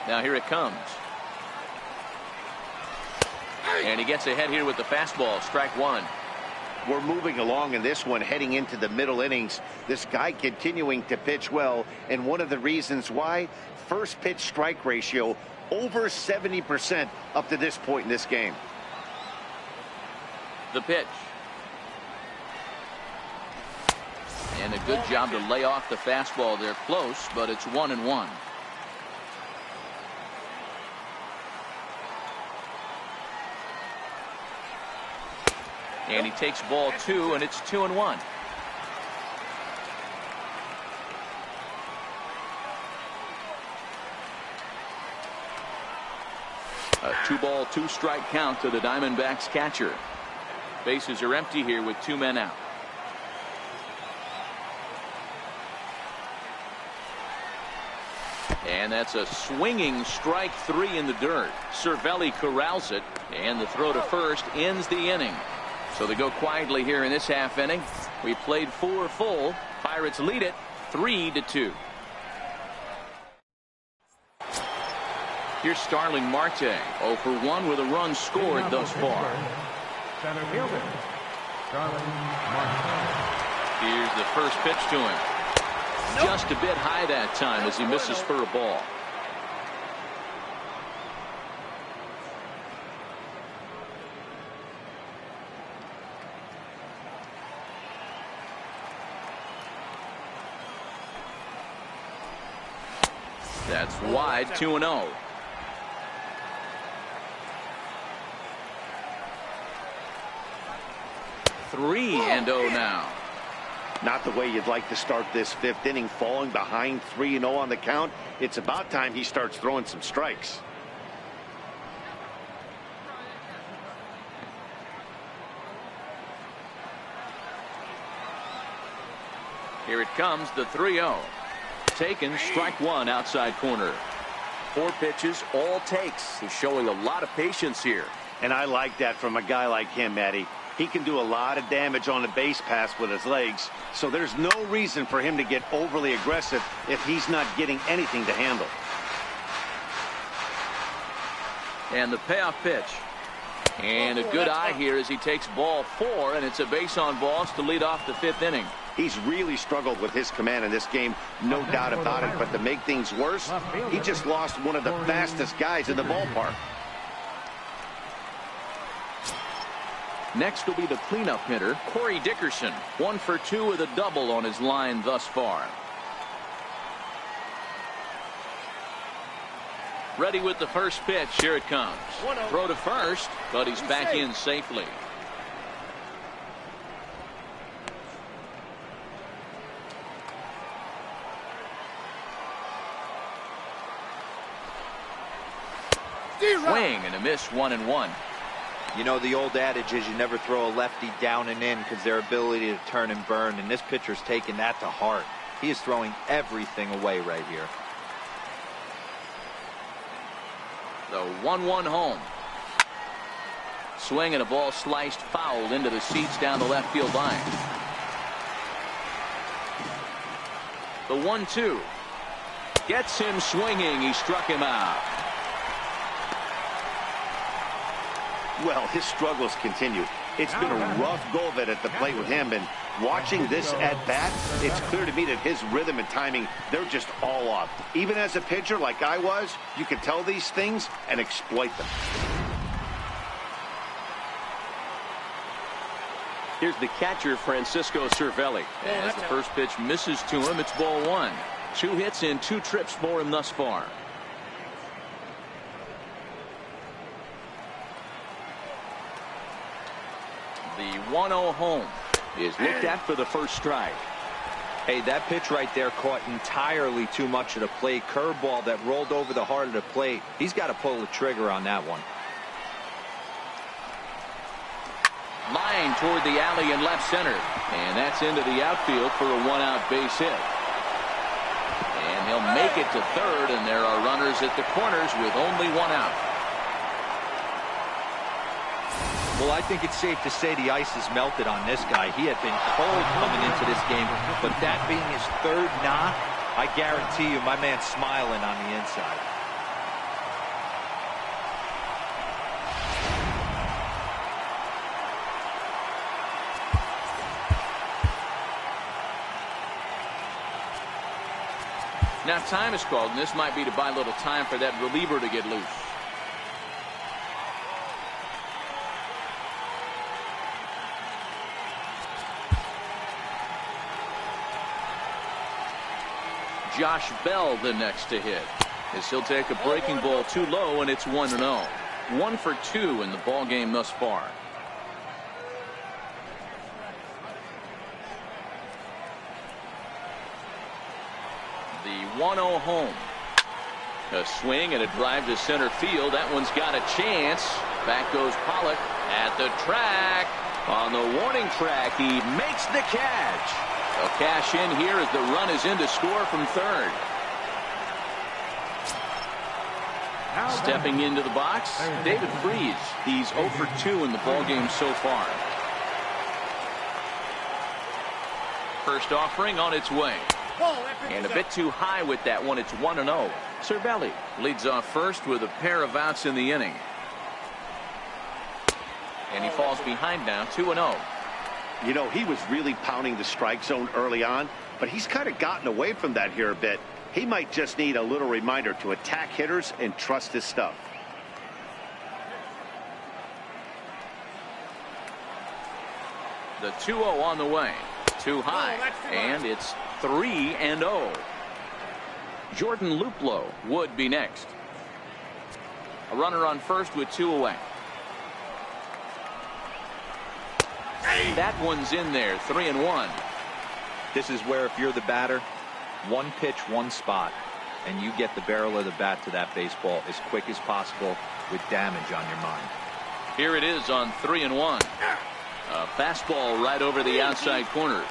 Now here it comes. And he gets ahead here with the fastball. Strike 1. We're moving along in this one, heading into the middle innings. This guy continuing to pitch well, and one of the reasons why, first pitch strike ratio over 70% up to this point in this game. The pitch. And a good job to lay off the fastball. They're close, but it's 1-1. And he takes ball 2, and it's 2-1. A 2-ball, 2-strike count to the Diamondbacks catcher. Bases are empty here with 2 men out. And that's a swinging strike 3 in the dirt. Cervelli corrals it, and the throw to first ends the inning. So they go quietly here in this half inning. We played 4 full. Pirates lead it 3-2. Here's Starling Marte, 0 for 1 with a run scored thus far. Center fielder, Starling Marte. Here's the first pitch to him. Just a bit high that time as he misses for a ball. That's wide, 2-0. Three and 0 now. Not the way you'd like to start this 5th inning, falling behind 3-0 on the count. It's about time he starts throwing some strikes. Here it comes, the 3-0. Taken, strike 1 outside corner. 4 pitches, all takes. He's showing a lot of patience here. And I like that from a guy like him, Eddie. He can do a lot of damage on the base pass with his legs, so there's no reason for him to get overly aggressive if he's not getting anything to handle. And the payoff pitch. And a good eye here as he takes ball 4, and it's a base on balls to lead off the 5th inning. He's really struggled with his command in this game, no doubt about it, but to make things worse, he just lost one of the fastest guys in the ballpark. Next will be the cleanup hitter, Corey Dickerson. 1 for 2 with a double on his line thus far. Ready with the first pitch. Here it comes. Throw to first, but he's back in safely. Swing and a miss, 1-1. You know, the old adage is you never throw a lefty down and in because their ability to turn and burn, and this pitcher's taking that to heart. He is throwing everything away right here. The 1-1 home. Swing and a ball sliced foul into the seats down the left field line. The 1-2 gets him swinging. He struck him out. Well, his struggles continue. It's been a rough go of it at the plate with him, and watching this at bat, it's clear to me that his rhythm and timing, they're just all off. Even as a pitcher like I was, you can tell these things and exploit them. Here's the catcher, Francisco Cervelli. As the first pitch misses to him, it's ball 1. 2 hits and 2 trips for him thus far. The 1-0 home is looked at for the first strike. Hey, that pitch right there caught entirely too much of the plate. Curveball that rolled over the heart of the plate. He's got to pull the trigger on that one. Line toward the alley in left center. And that's into the outfield for a 1-out base hit. And he'll make it to third, and there are runners at the corners with only 1 out. Well, I think it's safe to say the ice has melted on this guy. He had been cold coming into this game, but that being his 3rd knock, I guarantee you my man's smiling on the inside. Now time is called, and this might be to buy a little time for that reliever to get loose. Josh Bell the next to hit, as he'll take a breaking ball too low, and it's 1-0. 1 for 2 in the ball game thus far. 1-0 home. A swing and a drive to center field. That one's got a chance. Back goes Pollock at the track. On the warning track, he makes the catch. A cash in here as the run is in to score from third. Stepping into the box, David Freese. He's 0 for 2 in the ballgame so far. First offering on its way. And a bit too high with that one. It's 1-0. Cervelli leads off first with a pair of outs in the inning. And he falls behind now, 2-0. You know, he was really pounding the strike zone early on, but he's kind of gotten away from that here a bit. He might just need a little reminder to attack hitters and trust his stuff. The 2-0 on the way. Too high. And it's 3-0. Jordan Luplow would be next. A runner on first with 2 away. That one's in there. 3-1. This is where if you're the batter, one pitch, one spot, and you get the barrel of the bat to that baseball as quick as possible with damage on your mind. Here it is on 3-1. A fastball right over the outside corner.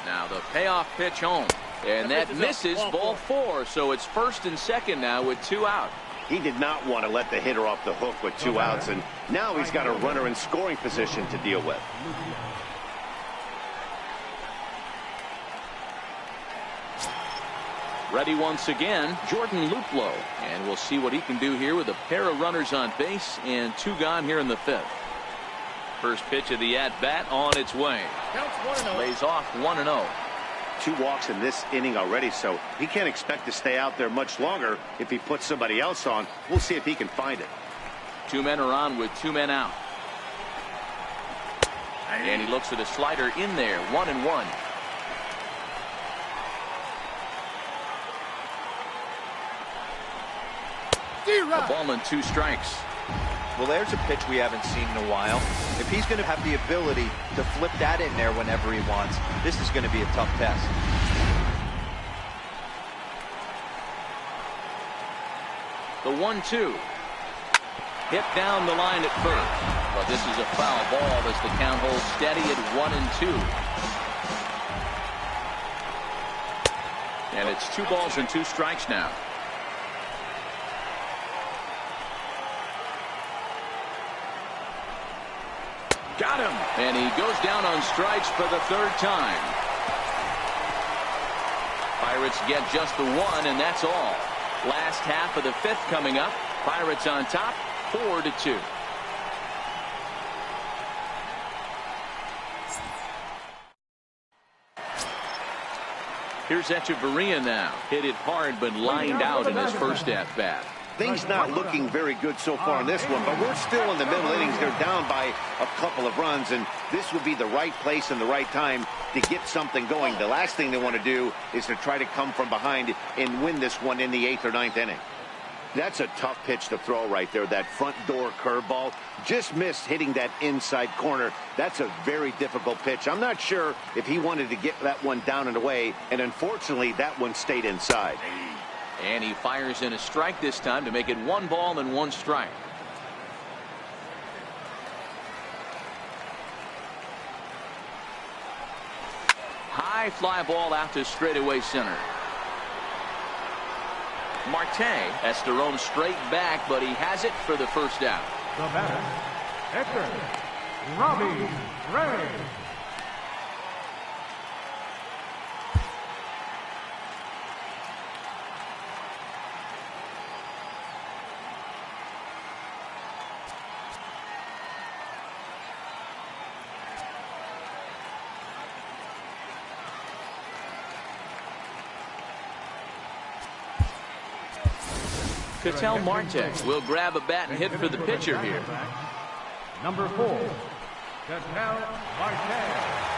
Now the payoff pitch home. And that misses, ball 4. So it's first and second now with 2 out. He did not want to let the hitter off the hook with 2 outs, and now he's got a runner in scoring position to deal with. Ready once again, Jordan Luplow. And we'll see what he can do here with a pair of runners on base and 2 gone here in the 5th. First pitch of the at-bat on its way. Lays off 1-0. 2 walks in this inning already, so he can't expect to stay out there much longer. If he puts somebody else on, we'll see if he can find it. 2 men are on with 2 men out. And he looks at a slider in there. 1-1. A ball and 2 strikes. Well, there's a pitch we haven't seen in a while. If he's going to have the ability to flip that in there whenever he wants, this is going to be a tough test. The 1-2. Hit down the line at first. But this is a foul ball as the count holds steady at 1-2. And it's 2 balls and 2 strikes now. Got him. And he goes down on strikes for the 3rd time. Pirates get just the 1, and that's all. Last half of the 5th coming up. Pirates on top, 4-2. Here's Echeverria now. Hit it hard, but lined out in his first at-bat. Things not looking very good so far in this one, but we're still in the middle innings. They're down by a couple of runs, and this would be the right place and the right time to get something going. The last thing they want to do is to try to come from behind and win this one in the 8th or 9th inning. That's a tough pitch to throw right there. That front door curveball just missed hitting that inside corner. That's a very difficult pitch. I'm not sure if he wanted to get that one down and away, and unfortunately that one stayed inside. And he fires in a strike this time to make it 1 ball and 1 strike. High fly ball out to straightaway center. Marte has to roam straight back, but he has it for the first out. The batter, Hector Robbie Ray. Ketel Marte will grab a bat and hit for the pitcher here. Number 4, Ketel Marte.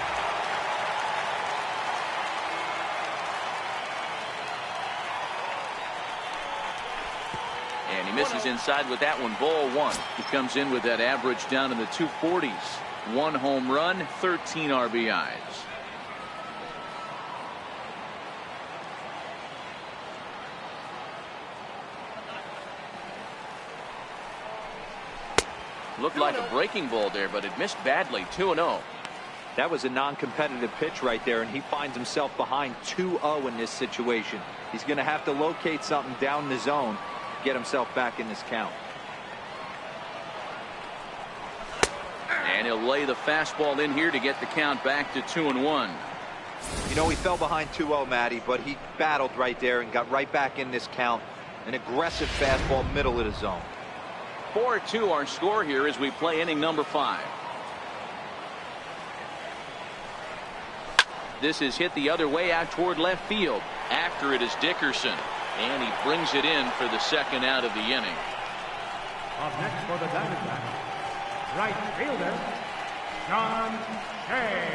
And he misses inside with that one. Ball one. He comes in with that average down in the 240s. 1 home run, 13 RBIs. Looked like a breaking ball there, but it missed badly. 2-0. That was a non-competitive pitch right there, and he finds himself behind 2-0 in this situation. He's going to have to locate something down the zone to get himself back in this count. And he'll lay the fastball in here to get the count back to 2-1. You know, he fell behind 2-0, Matty, but he battled right there and got right back in this count. An aggressive fastball, middle of the zone. 4-2 our score here as we play inning number 5. This is hit the other way out toward left field. After it is Dickerson, and he brings it in for the second out of the inning. Up next for the Diamondbacks, right fielder, John Jay.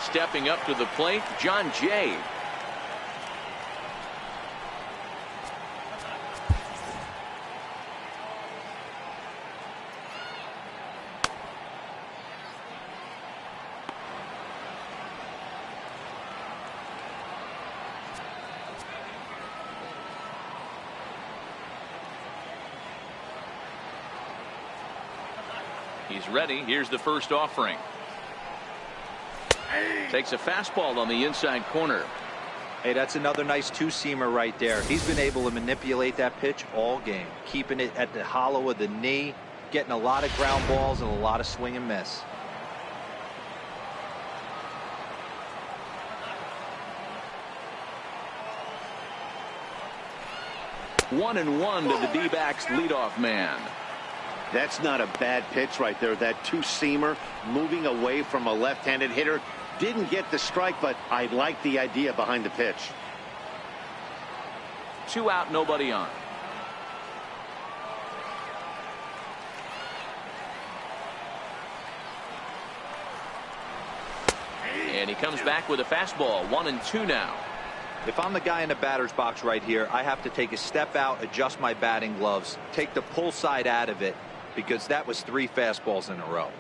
Stepping up to the plate, John Jay. He's ready. Here's the first offering. Takes a fastball on the inside corner. Hey, that's another nice two-seamer right there. He's been able to manipulate that pitch all game, keeping it at the hollow of the knee, getting a lot of ground balls and a lot of swing and miss. One and one to the D-backs leadoff man. That's not a bad pitch right there. That two-seamer moving away from a left-handed hitter. Didn't get the strike, but I like the idea behind the pitch. 2 out, nobody on. And he comes back with a fastball. 1-2 now. If I'm the guy in the batter's box right here, I have to take a step out, adjust my batting gloves, take the pull side out of it, because that was 3 fastballs in a row.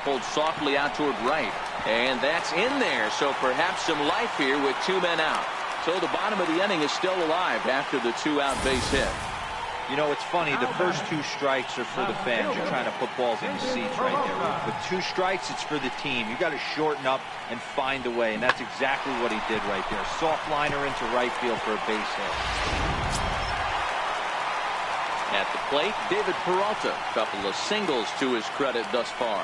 Pulled softly out toward right. And that's in there. So perhaps some life here with 2 men out. So the bottom of the inning is still alive after the 2-out base hit. You know, it's funny, the first 2 strikes are for the fans. You're trying to put balls in the seats right there. With 2 strikes, it's for the team. You got to shorten up and find a way, and that's exactly what he did right there. Soft liner into right field for a base hit. At the plate, David Peralta. Couple of singles to his credit thus far.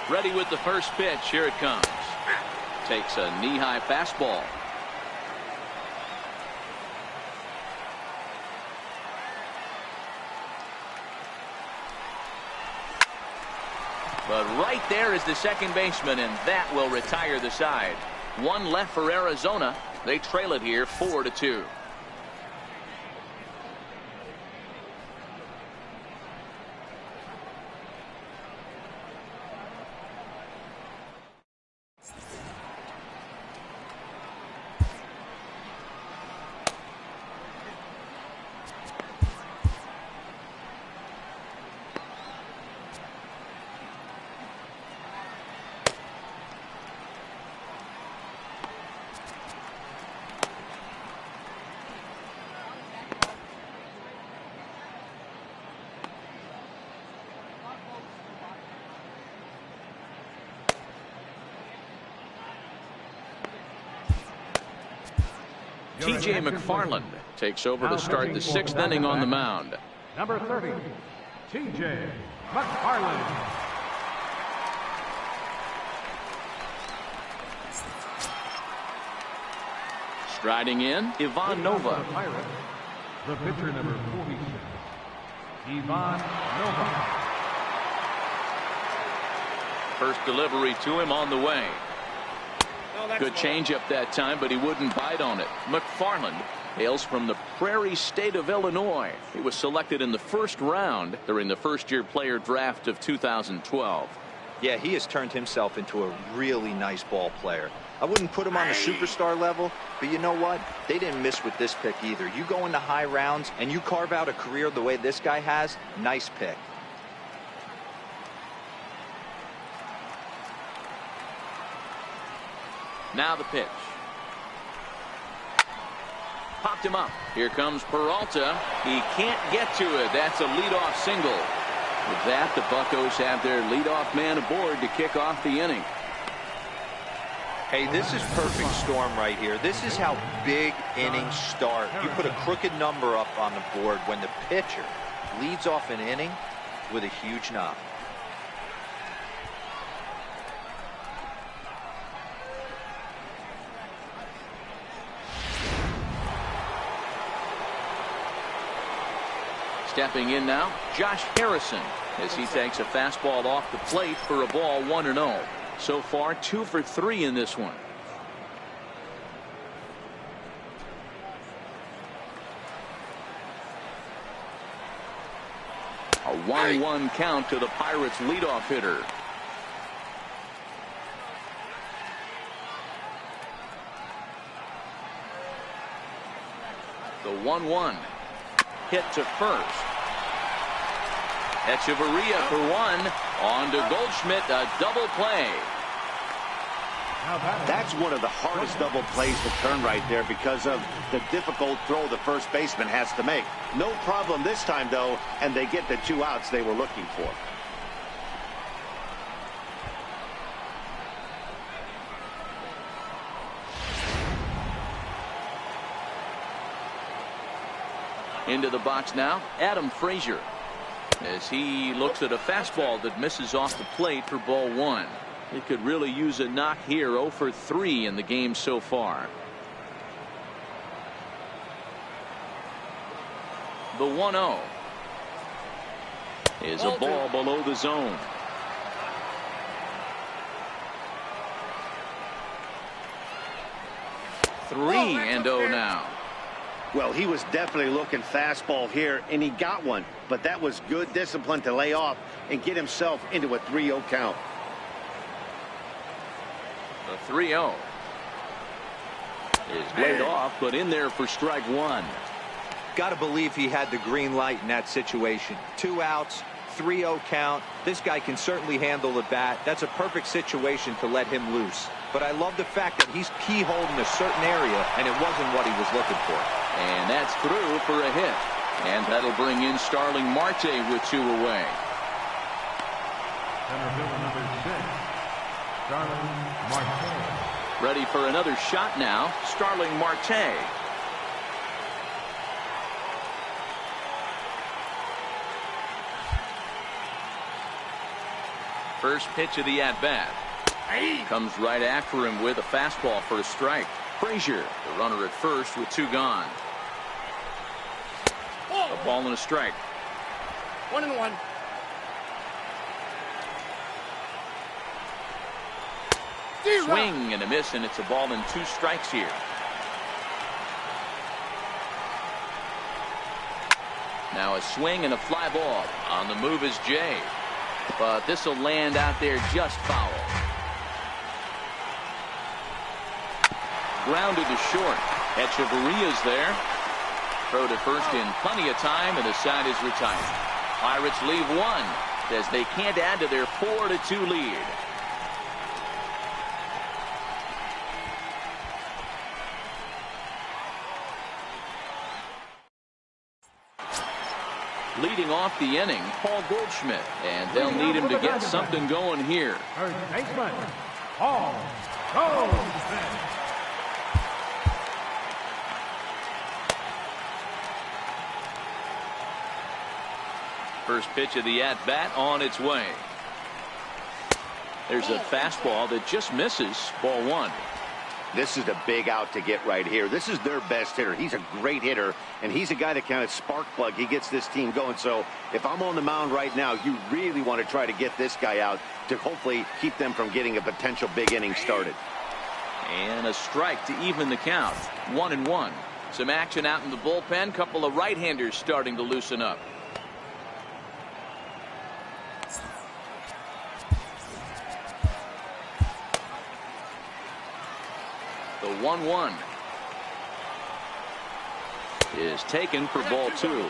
Ready with the first pitch. Here it comes. Takes a knee-high fastball. But right there is the second baseman, and that will retire the side. 1 left for Arizona. They trail it here 4-2. T.J. McFarland takes over to start the 6th inning on the mound. Number 30, T.J. McFarland. Striding in, Ivan Nova. The pitcher, number 46, Ivan Nova. First delivery to him on the way. Good changeup that time, but he wouldn't bite on it. McFarland hails from the Prairie State of Illinois. He was selected in the first round during the first-year player draft of 2012. Yeah, he has turned himself into a really nice ball player. I wouldn't put him on the superstar level, but you know what? They didn't miss with this pick either. You go into high rounds and you carve out a career the way this guy has, nice pick. Now the pitch. Popped him up. Here comes Peralta. He can't get to it. That's a leadoff single. With that, the Buccos have their leadoff man aboard to kick off the inning. Hey, this is perfect storm right here. This is how big innings start. You put a crooked number up on the board when the pitcher leads off an inning with a huge knock. Stepping in now, Josh Harrison, as he takes a fastball off the plate for a ball 1-0. So far 2 for 3 in this one. A 1-1 count to the Pirates leadoff hitter. The 1-1 hit to first. Echeverria for one. On to Goldschmidt, a double play. That's one of the hardest double plays to turn right there because of the difficult throw the first baseman has to make. No problem this time, though, and they get the 2 outs they were looking for. Into the box now, Adam Frazier, as he looks at a fastball that misses off the plate for ball 1. He could really use a knock here. 0 for 3 in the game so far. The 1-0 is a ball below the zone. Three and 0 now. Well, he was definitely looking fastball here, and he got one. But that was good discipline to lay off and get himself into a 3-0 count. The 3-0 is laid off, but in there for strike 1. Got to believe he had the green light in that situation. 2 outs, 3-0 count. This guy can certainly handle the bat. That's a perfect situation to let him loose. But I love the fact that he's keyholed in a certain area, and it wasn't what he was looking for. And that's through for a hit. And that'll bring in Starling Marte with 2 away. Center fielder number 6, Starling Marte. Ready for another shot now, Starling Marte. First pitch of the at-bat. Comes right after him with a fastball for a strike. Frazier, the runner at first with 2 gone. A ball and a strike. 1-1. Swing and a miss, and it's a ball and 2 strikes here. Now a swing and a fly ball. On the move is Jay. But this will land out there just foul. Grounded to short. Echeverria's there. Throw to first in plenty of time, and the side is retired. Pirates leave 1 as they can't add to their 4-2 lead. Leading off the inning, Paul Goldschmidt, and they'll need him to get something going here. Third baseman, Paul Goldschmidt. First pitch of the at-bat on its way. There's a fastball that just misses, ball 1. This is a big out to get right here. This is their best hitter. He's a great hitter, and he's a guy that kind of spark plug. He gets this team going. So if I'm on the mound right now, you really want to try to get this guy out to hopefully keep them from getting a potential big inning started. And a strike to even the count. 1-1. Some action out in the bullpen. Couple of right-handers starting to loosen up. The 1-1 is taken for ball 2.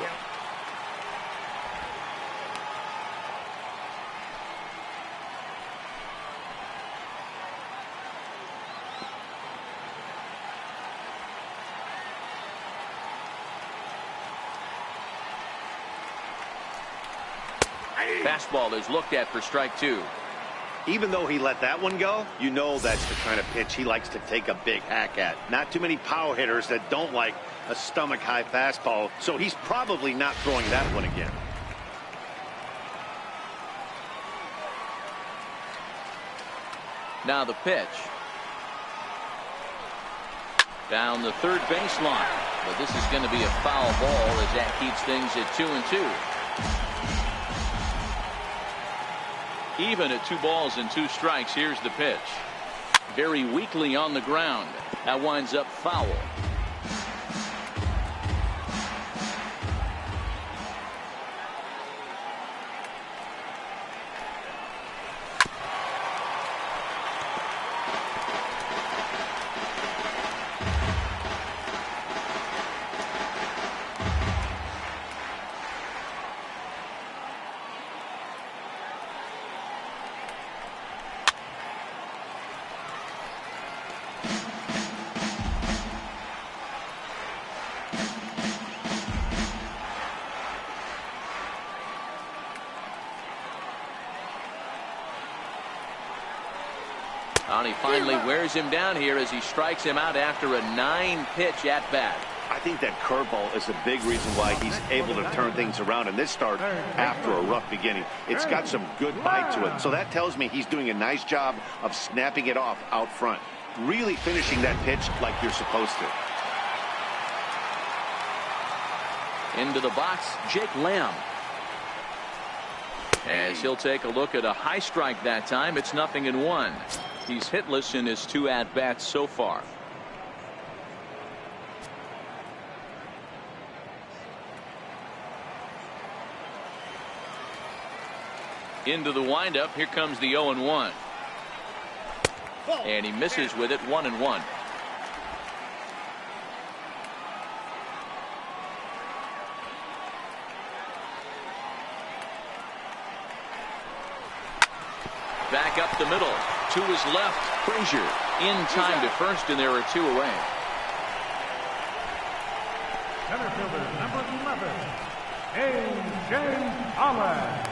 Fastball is looked at for strike 2. Even though he let that one go, you know that's the kind of pitch he likes to take a big hack at. Not too many power hitters that don't like a stomach-high fastball, so he's probably not throwing that one again. Now the pitch. Down the third baseline. But this is going to be a foul ball as that keeps things at 2-2. Even at 2 balls and 2 strikes. Here's the pitch. Very weakly on the ground. That winds up foul. And he finally wears him down here as he strikes him out after a 9-pitch at bat. I think that curveball is a big reason why he's able to turn things around in this start after a rough beginning. It's got some good bite to it. So that tells me he's doing a nice job of snapping it off out front. Really finishing that pitch like you're supposed to. Into the box, Jake Lamb. As he'll take a look at a high strike that time. It's 0-1. He's hitless in his 2 at-bats so far. Into the windup. Here comes the 0-1. And he misses with it. 1-1. Back up the middle. To his left. Frazier in time to first, and there are 2 away. Center fielder number 11, A.J. Allen.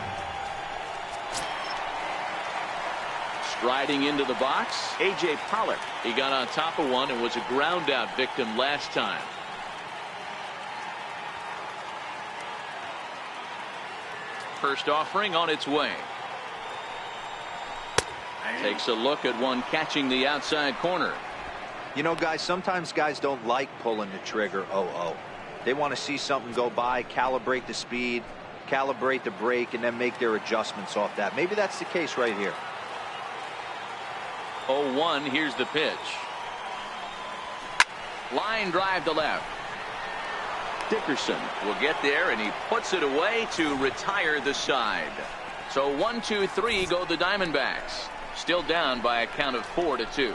Striding into the box, A.J. Pollock. He got on top of one and was a ground out victim last time. First offering on its way. Takes a look at one catching the outside corner. You know, guys, sometimes guys don't like pulling the trigger 0-0. They want to see something go by, calibrate the speed, calibrate the brake, and then make their adjustments off that. Maybe that's the case right here. 0-1. Here's the pitch. Line drive to left. Dickerson will get there, and he puts it away to retire the side. So 1-2-3 go the Diamondbacks. Still down by a count of 4-2.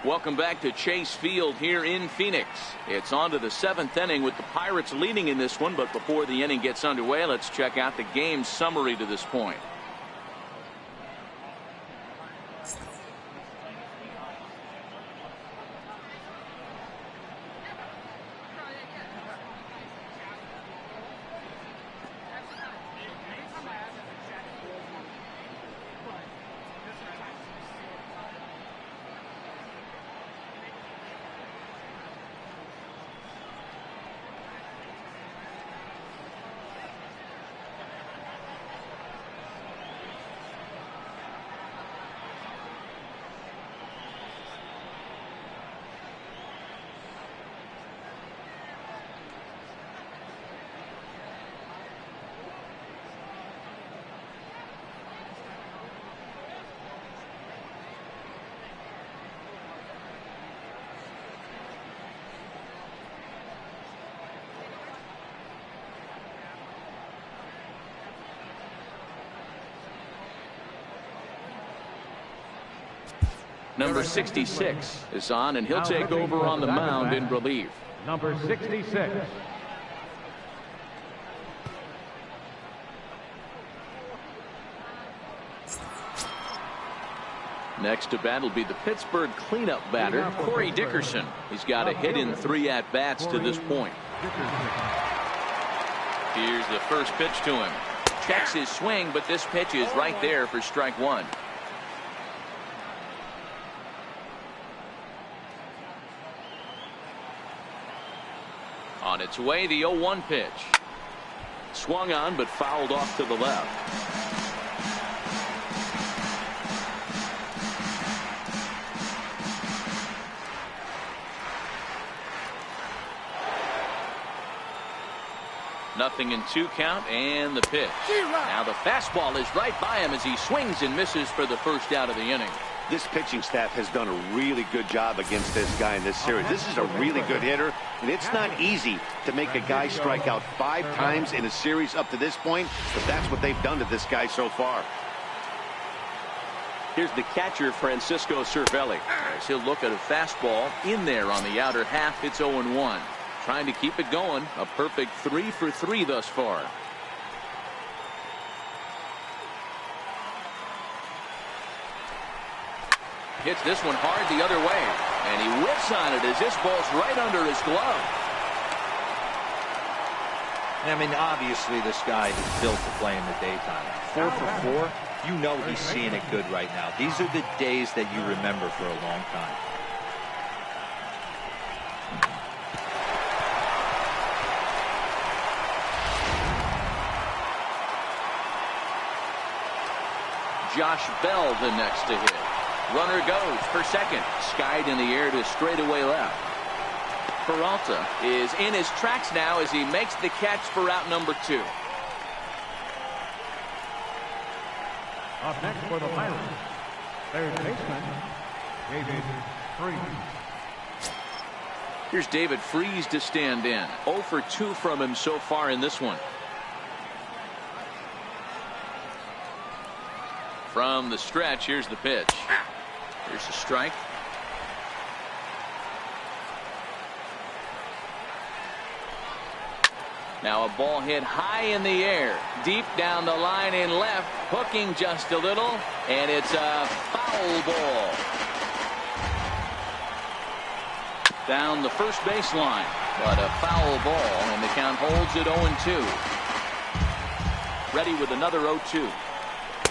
Welcome back to Chase Field here in Phoenix. It's on to the 7th inning with the Pirates leading in this one. But before the inning gets underway, let's check out the game summary to this point. Number 66 is on, and he'll take over on the mound in relief. Number 66. Next to bat will be the Pittsburgh cleanup batter, Corey Dickerson. He's got a hit in 3 at-bats to this point. Here's the first pitch to him. Checks his swing, but this pitch is right there for strike 1. On its way, the 0-1 pitch. Swung on, but fouled off to the left. Nothing in 2 count, and the pitch. Now the fastball is right by him as he swings and misses for the first out of the inning. This pitching staff has done a really good job against this guy in this series. This is a really good hitter, and it's not easy to make a guy strike out 5 times in a series up to this point, but that's what they've done to this guy so far. Here's the catcher, Francisco Cervelli. As he'll look at a fastball in there on the outer half. It's 0-1. Trying to keep it going. A perfect 3 for 3 thus far. Hits this one hard the other way, and he whips on it as this ball's right under his glove. I mean, obviously this guy is built to play in the daytime. 4 for 4, you know he's seeing it good right now. These are the days that you remember for a long time. Josh Bell the next to hit. Runner goes for second. Skied in the air to straightaway left. Peralta is in his tracks now as he makes the catch for out number 2. Up next for the Pirates, third baseman, David Freese. Here's David Freese to stand in. 0 for 2 from him so far in this one. From the stretch, here's the pitch. Here's the strike. Now a ball hit high in the air, deep down the line in left, hooking just a little, and it's a foul ball. Down the first baseline, but a foul ball, and the count holds at 0-2. Ready with another 0-2.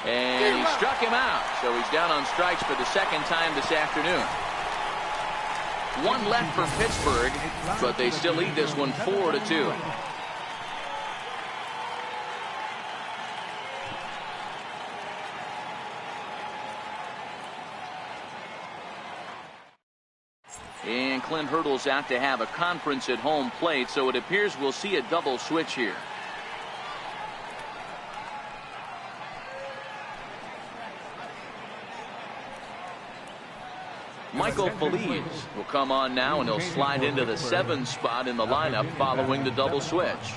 And he struck him out, so he's down on strikes for the second time this afternoon. 1 left for Pittsburgh, but they still lead this one 4-2. And Clint Hurdle's out to have a conference at home plate, so it appears we'll see a double switch here. Michael Feliz will come on now, and he'll slide into the 7 spot in the lineup following the double switch.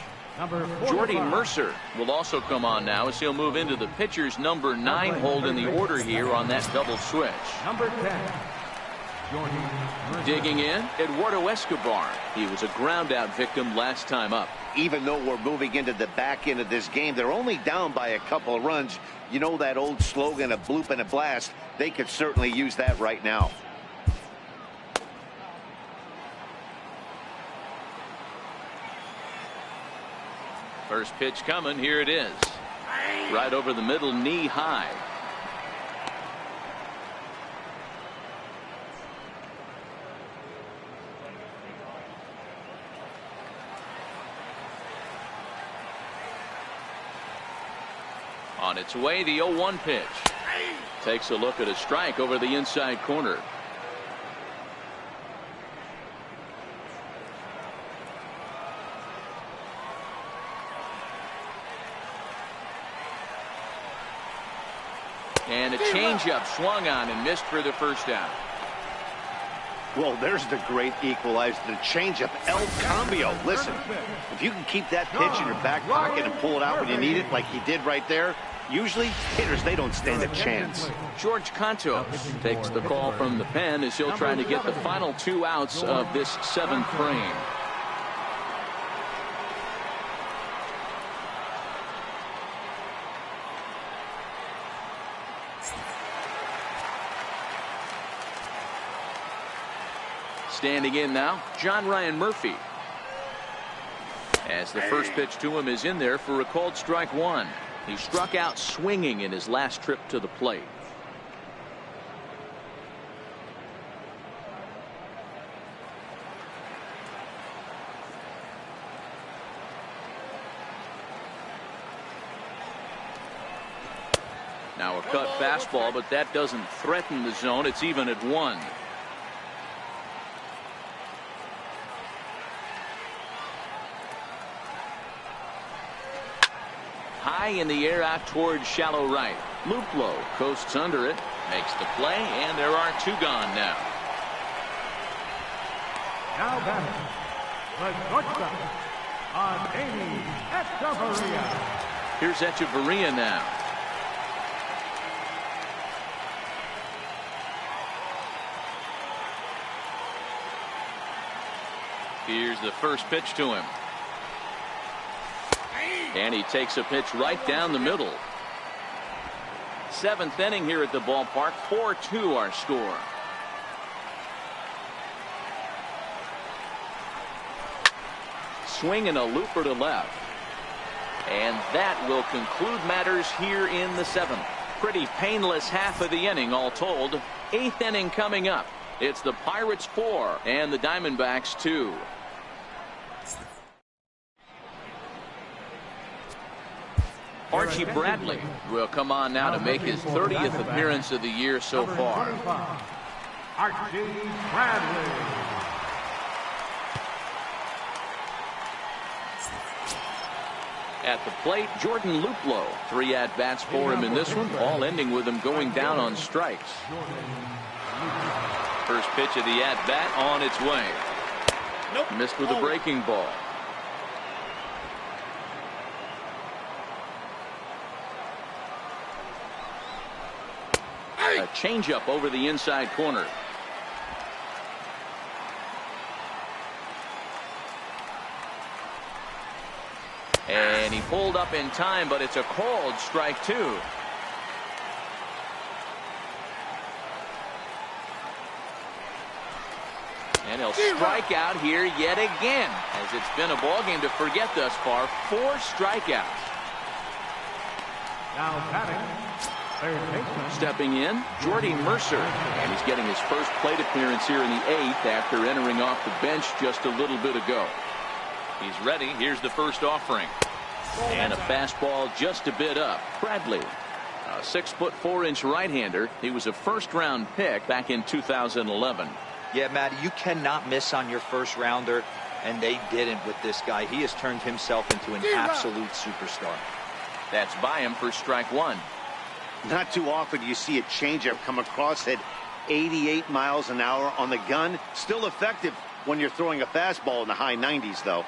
Jordy Mercer will also come on now as he'll move into the pitcher's number 9 hold in the order here on that double switch. Number 10, Jordy Mercer. Digging in, Eduardo Escobar. He was a ground out victim last time up. Even though we're moving into the back end of this game, they're only down by a couple of runs. You know that old slogan, a bloop and a blast. They could certainly use that right now. First pitch coming. Here it is. Right over the middle, knee high. On its way, the 0-1 pitch. Takes a look at a strike over the inside corner. And a changeup swung on and missed for the first out. Well, there's the great equalizer, the changeup, El Cambio. Listen, if you can keep that pitch in your back pocket and pull it out when you need it like he did right there, Usually, hitters, they don't stand a chance. George Cantos takes the call from the pen as he'll try to get the final 2 outs of this 7th frame. Standing in now, John Ryan Murphy. As the first pitch to him is in there for a called strike 1. He struck out swinging in his last trip to the plate. Now a cut fastball, but that doesn't threaten the zone. It's even at 1. High in the air out towards shallow right. Luplow coasts under it, makes the play, and there are 2 gone now. Now batting, the shortstop, Amy Echeverria. Here's Echeverria now. Here's the first pitch to him. And he takes a pitch right down the middle. 7th inning here at the ballpark. 4-2 our score. Swing and a looper to left. And that will conclude matters here in the 7th. Pretty painless half of the inning all told. 8th inning coming up. It's the Pirates 4 and the Diamondbacks 2. Archie Bradley will come on now to make his 30th appearance of the year so far. Archie Bradley. At the plate, Jordan Luplow. 3 at-bats for him in this one, all ending with him going down on strikes. First pitch of the at-bat on its way. Missed with a breaking ball. A changeup over the inside corner. And he pulled up in time, but it's a called strike 2. And he'll strike out here yet again, as it's been a ball game to forget thus far. 4 strikeouts. Now batting, third baseman. Stepping in, Jordy Mercer. And he's getting his first plate appearance here in the 8th after entering off the bench just a little bit ago. He's ready. Here's the first offering. And a fastball just a bit up. Bradley, a 6'4" right-hander. He was a first-round pick back in 2011. Yeah, Matty, you cannot miss on your first rounder, and they didn't with this guy. He has turned himself into an absolute superstar. That's by him for strike 1. Not too often you see a changeup come across at 88 miles an hour on the gun. Still effective when you're throwing a fastball in the high 90s, though.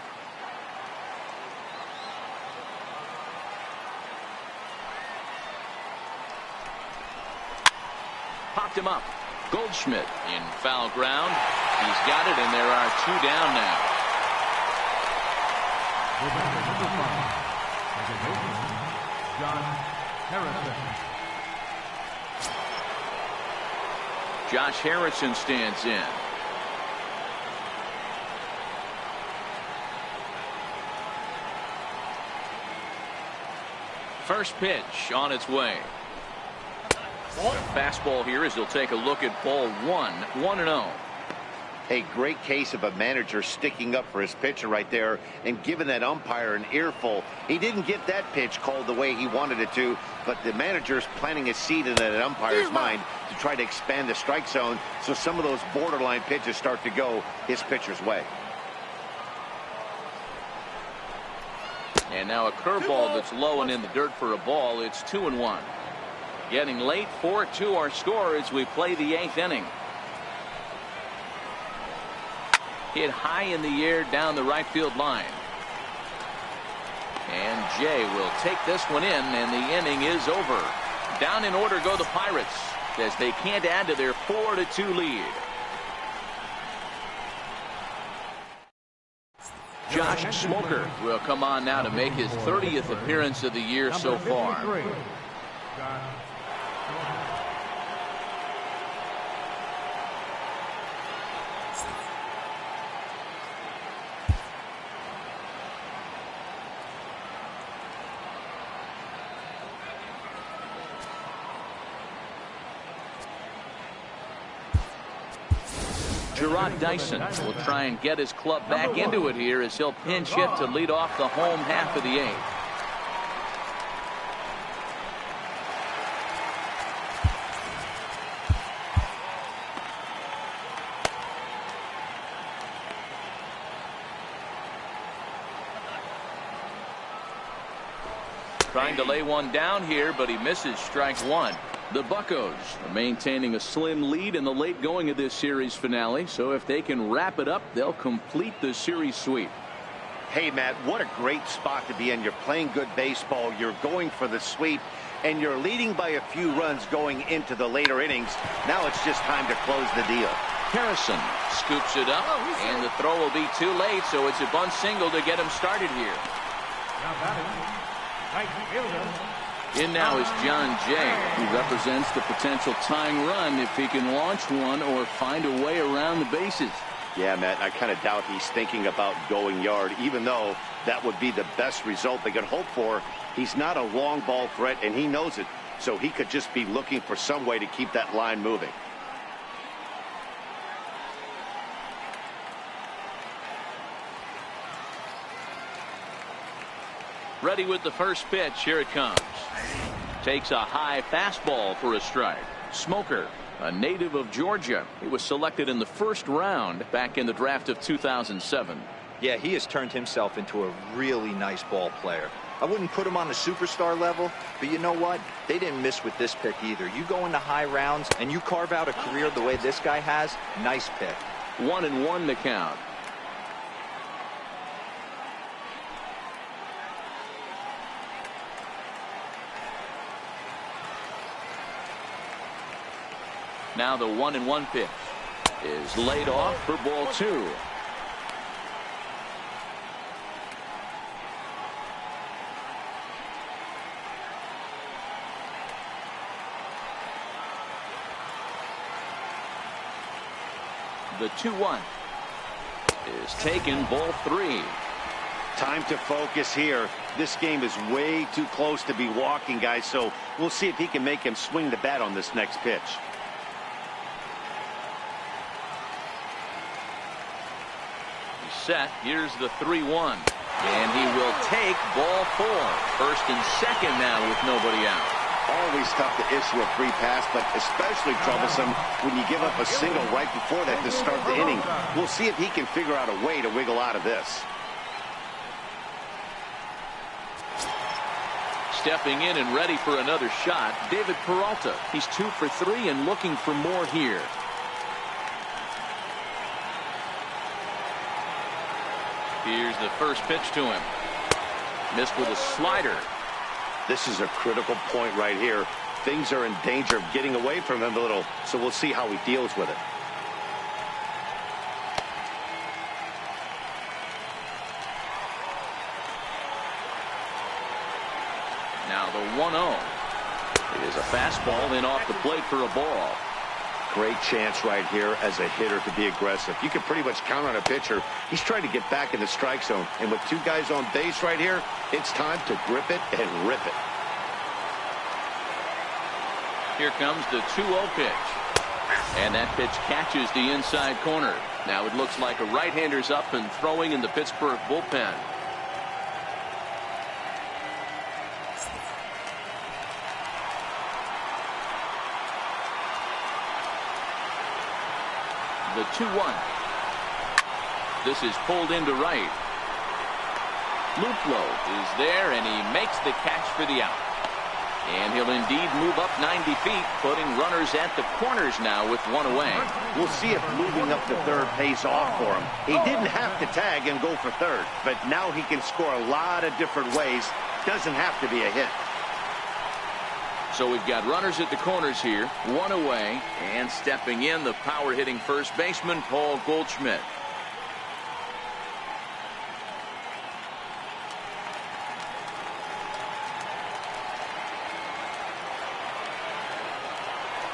Popped him up. Goldschmidt in foul ground. He's got it, and there are 2 down now. Josh Harrison stands in. First pitch on its way. Fastball here as he'll take a look at ball 1. 1-0. A great case of a manager sticking up for his pitcher right there and giving that umpire an earful. He didn't get that pitch called the way he wanted it to, but the manager's planting a seed in that umpire's mind to try to expand the strike zone so some of those borderline pitches start to go his pitcher's way. And now a curveball that's low and in the dirt for a ball. It's 2-1. Getting late. 4-2 our score as we play the 8th inning. Hit high in the air down the right field line. And Jay will take this one in, and the inning is over. Down in order go the Pirates, as they can't add to their 4-2 lead. Josh Smoker will come on now to make his 30th appearance of the year so far. Gerard Dyson will try and get his club back into it here as he'll pinch hit to lead off the home half of the 8th. Trying to lay one down here, but he misses strike 1. The Buccos are maintaining a slim lead in the late going of this series finale, so if they can wrap it up, they'll complete the series sweep. Hey, Matt, what a great spot to be in. You're playing good baseball, you're going for the sweep, and you're leading by a few runs going into the later innings. Now it's just time to close the deal. Harrison scoops it up, and the throw will be too late, so it's a bunt single to get him started here. Now batting, right fielder. In now is John Jay, who represents the potential tying run if he can launch one or find a way around the bases. Yeah, Matt, I kind of doubt he's thinking about going yard, even though that would be the best result they could hope for. He's not a long ball threat, and he knows it, so he could just be looking for some way to keep that line moving. Ready with the first pitch. Here it comes. Takes a high fastball for a strike. Smoker, a native of Georgia. He was selected in the first round back in the draft of 2007. Yeah, he has turned himself into a really nice ball player. I wouldn't put him on the superstar level, but you know what? They didn't miss with this pick either. You go into high rounds and you carve out a career the way this guy has. Nice pick. 1-1 the count. Now the 1-1 pitch is laid off for ball 2. The 2-1 is taken, ball 3. Time to focus here. This game is way too close to be walking, guys, so we'll see if he can make him swing the bat on this next pitch. Set. Here's the 3-1, and he will take ball 4. First and second now with nobody out. Always tough to issue a free pass, but especially troublesome when you give up a single right before that to start the inning. We'll see if he can figure out a way to wiggle out of this. Stepping in and ready for another shot, David Peralta. He's 2 for 3 and looking for more here. Here's the first pitch to him. Missed with a slider. This is a critical point right here. Things are in danger of getting away from him a little, so we'll see how he deals with it. Now the 1-0. It is a fastball in off the plate for a ball. Great chance right here as a hitter to be aggressive. You can pretty much count on a pitcher. He's trying to get back in the strike zone. And with 2 guys on base right here, it's time to grip it and rip it. Here comes the 2-0 pitch. And that pitch catches the inside corner. Now it looks like a right-hander's up and throwing in the Pittsburgh bullpen. The 2-1. This is pulled into right. Luplow is there, and he makes the catch for the out. And he'll indeed move up 90 feet, putting runners at the corners now with one away. We'll see if moving up to third pays off for him. He didn't have to tag and go for third, but now he can score a lot of different ways. Doesn't have to be a hit. So we've got runners at the corners here, one away, and stepping in, the power-hitting first baseman, Paul Goldschmidt.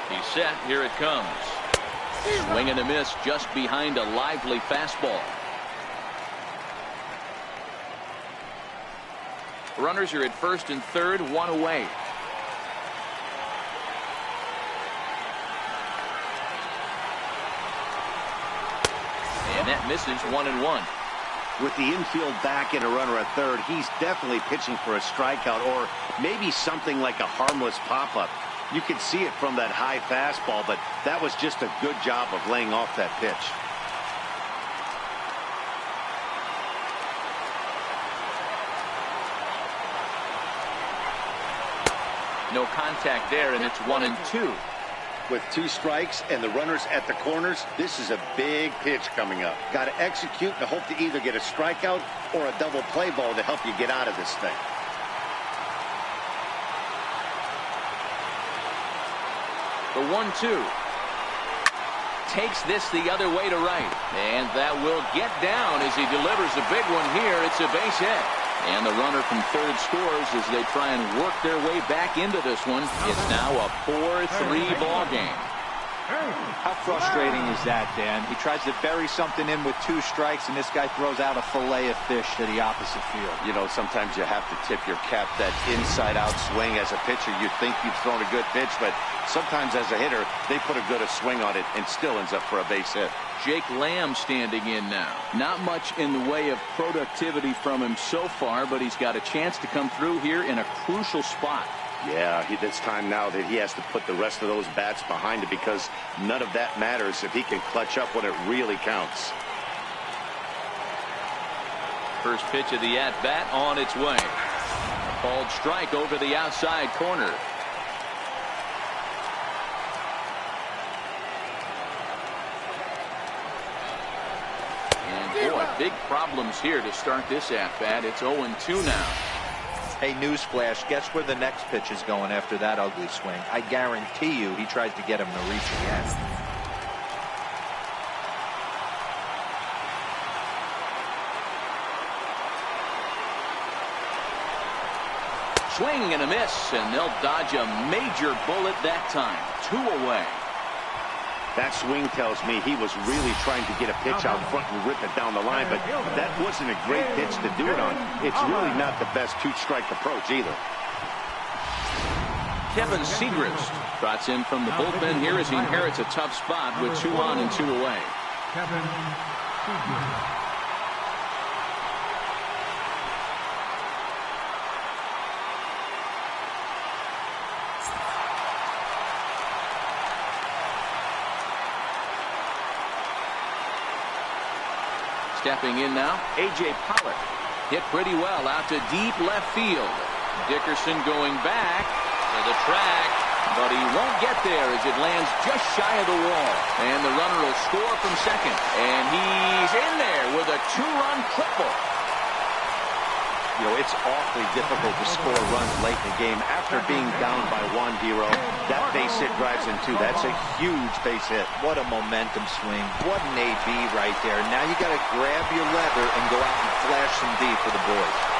He's set. Here it comes. Swing and a miss just behind a lively fastball. Runners are at first and third, one away. And that misses, 1-1. With the infield back and a runner at third, he's definitely pitching for a strikeout or maybe something like a harmless pop-up. You can see it from that high fastball, but that was just a good job of laying off that pitch. No contact there, and it's 1-2. With 2 strikes and the runners at the corners, this is a big pitch coming up. Got to execute and hope to either get a strikeout or a double play ball to help you get out of this thing. The 1-2. Takes this the other way to right. And that will get down as he delivers a big one here. It's a base hit. And the runner from third scores as they try and work their way back into this one. It's now a 4-3 ball game. How frustrating is that, Dan? He tries to bury something in with 2 strikes, and this guy throws out a fillet of fish to the opposite field. You know, sometimes you have to tip your cap that inside-out swing. As a pitcher, you think you've thrown a good pitch, but sometimes as a hitter, they put a good swing on it and still ends up for a base hit. Jake Lamb standing in now. Not much in the way of productivity from him so far, but he's got a chance to come through here in a crucial spot. Yeah, it's time now that he has to put the rest of those bats behind it because none of that matters if he can clutch up when it really counts. First pitch of the at-bat on its way. A called strike over the outside corner. And boy, big problems here to start this at-bat. It's 0-2 now. Hey, newsflash, guess where the next pitch is going after that ugly swing? I guarantee you he tries to get him to reach again. Swing and a miss, and they'll dodge a major bullet that time. 2 away. That swing tells me he was really trying to get a pitch out front and rip it down the line, but that wasn't a great pitch to do it on. It's really not the best 2-strike approach either. Kevin Segrist trots in from the bullpen here as he inherits a tough spot with 2 on and 2 away. Kevin Segrist. Stepping in now, A.J. Pollock. Hit pretty well out to deep left field. Dickerson going back to the track, but he won't get there as it lands just shy of the wall. And the runner will score from second. And he's in there with a 2-run triple. You know, it's awfully difficult to score runs late in the game after being down by 1-0. That base hit drives in 2. That's a huge base hit. What a momentum swing. What an AB right there. Now you got to grab your leather and go out and flash some D for the boys.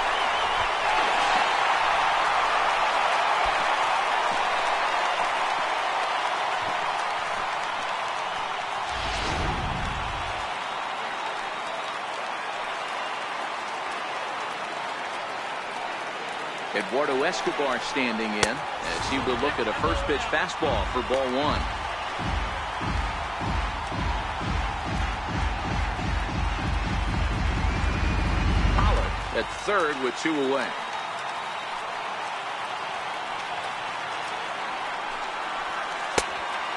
Eduardo Escobar standing in as he will look at a first pitch fastball for ball 1. Pollock at third with 2 away.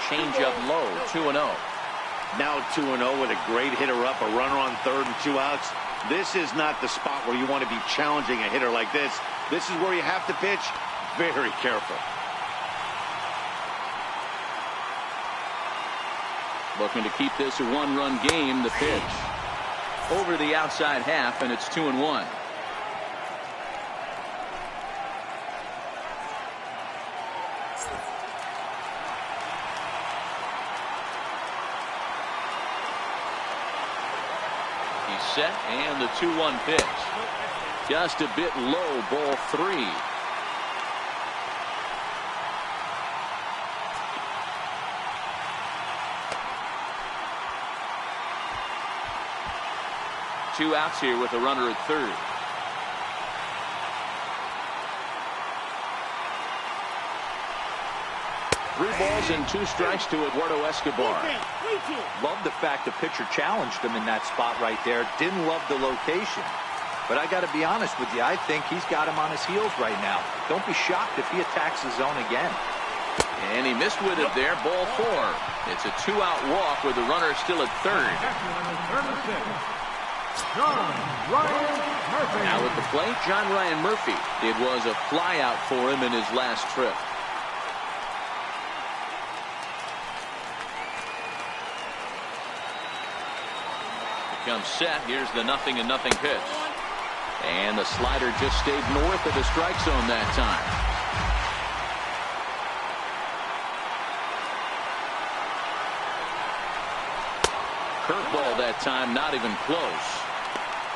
Change up low, 2-0. Now 2-0 with a great hitter up, a runner on third and 2 outs. This is not the spot where you want to be challenging a hitter like this. This is where you have to pitch very careful. Looking to keep this a one-run game. The pitch over the outside half, and it's 2-1. He's set, and the 2-1 pitch. Just a bit low, ball 3. Two outs here with a runner at third. Three balls and 2 strikes to Eduardo Escobar. Love the fact the pitcher challenged him in that spot right there. Didn't love the location. But I got to be honest with you, I think he's got him on his heels right now. Don't be shocked if he attacks the zone again. And he missed with it there, ball 4. It's a 2-out walk with the runner still at third. Now at the plate, John Ryan Murphy. It was a flyout for him in his last trip. Becomes set. Here's the 0-0 pitch. And the slider just stayed north of the strike zone that time. Curveball that time, not even close.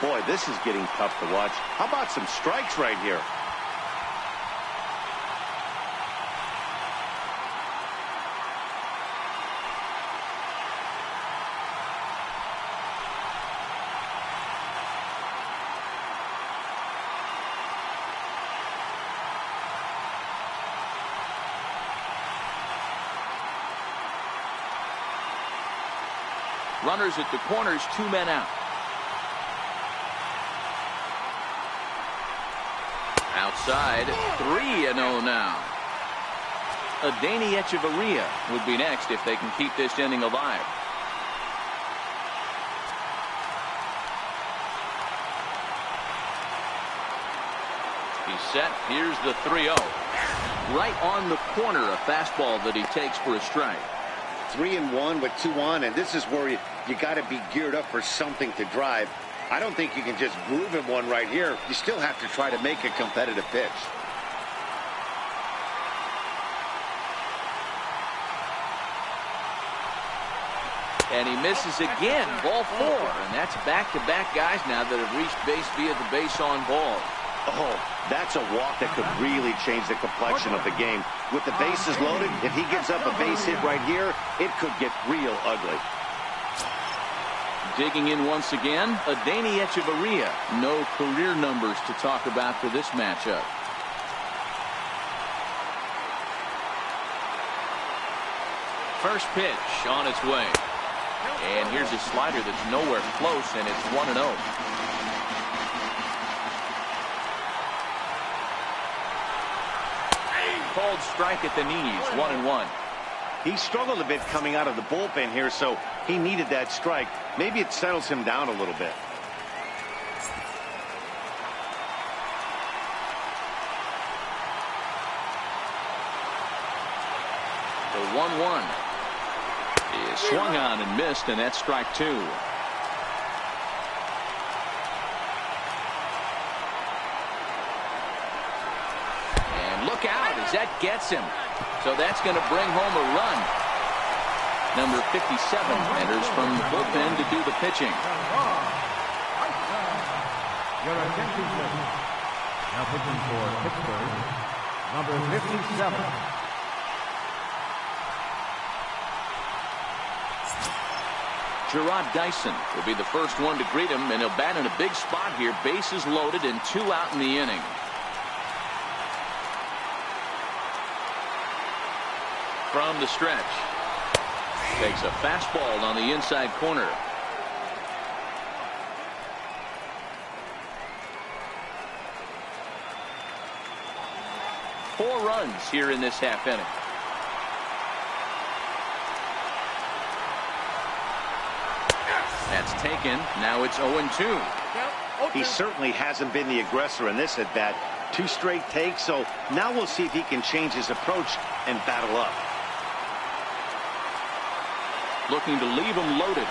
Boy, this is getting tough to watch. How about some strikes right here? Runners at the corners, 2 men out. Outside, 3-0 now. Adeiny Echeverria would be next if they can keep this inning alive. He's set. Here's the 3-0. Right on the corner, a fastball that he takes for a strike. 3-1 with 2 on, and this is where you got to be geared up for something to drive. I don't think you can just groove him one right here. You still have to try to make a competitive pitch. And he misses again, ball 4, and that's back-to-back guys now that have reached base via the base on ball. Oh, that's a walk that could really change the complexion of the game. With the bases loaded, if he gives up a base hit right here, it could get real ugly. Digging in once again, Adeiny Echeverria. No career numbers to talk about for this matchup. First pitch on its way. And here's a slider that's nowhere close, and it's 1-0. Called strike at the knees, 1-1. He struggled a bit coming out of the bullpen here, so he needed that strike. Maybe it settles him down a little bit. The 1-1 is swung on and missed, and that's strike 2. Look out as that gets him. So that's going to bring home a run. Number 57 enters from the bullpen to do the pitching. Your attention, please. Now pitching for Pittsburgh, number 57. Gerard Dyson will be the first one to greet him, and he'll bat in a big spot here. Bases loaded and 2 out in the inning. From the stretch, takes a fastball on the inside corner. Four runs here in this half inning. That's taken. Now it's 0-2. He certainly hasn't been the aggressor in this at bat. 2 straight takes, so now we'll see if he can change his approach and battle up. Looking to leave him loaded.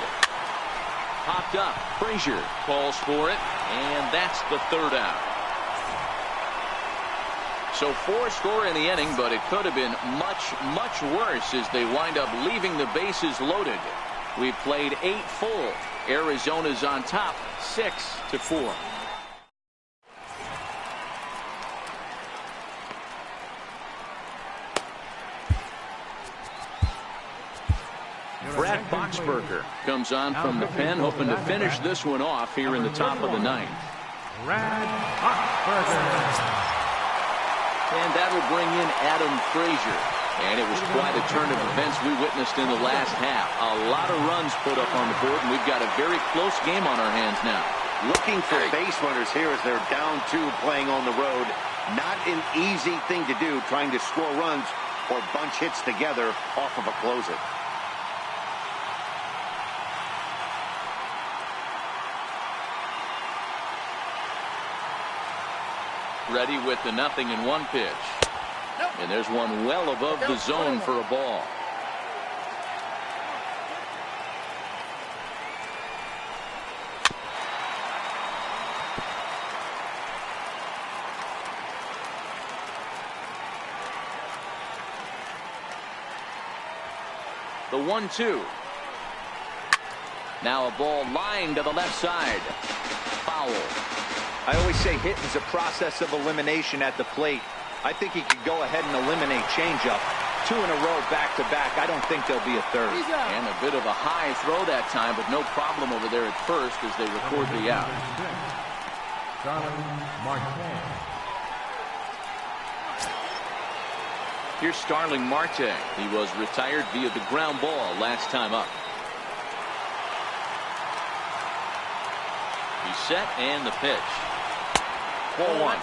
Popped up. Frazier calls for it, and that's the 3rd out. So 4 score in the inning, but it could have been much, much worse as they wind up leaving the bases loaded. We played 8 full. Arizona's on top, 6-4. Brad Boxberger comes on from the pen, hoping to finish this one off here in the top of the 9th. Brad Boxberger. And that'll bring in Adam Frazier. And it was quite a turn of events we witnessed in the last half. A lot of runs put up on the board, and we've got a very close game on our hands now. Looking for base runners here as they're down 2 playing on the road. Not an easy thing to do, trying to score runs or bunch hits together off of a closer. Ready with the 0-1 pitch. And there's one well above the zone for a ball. The 1-2. Now a ball lined to the left side. Foul. I always say hitting's a process of elimination at the plate. I think he could go ahead and eliminate changeup. 2 in a row back-to-back. I don't think there'll be a 3rd. And a bit of a high throw that time, but no problem over there at first as they record the out. Here's Starling Marte. He was retired via the ground ball last time up. He's set and the pitch. 4-1.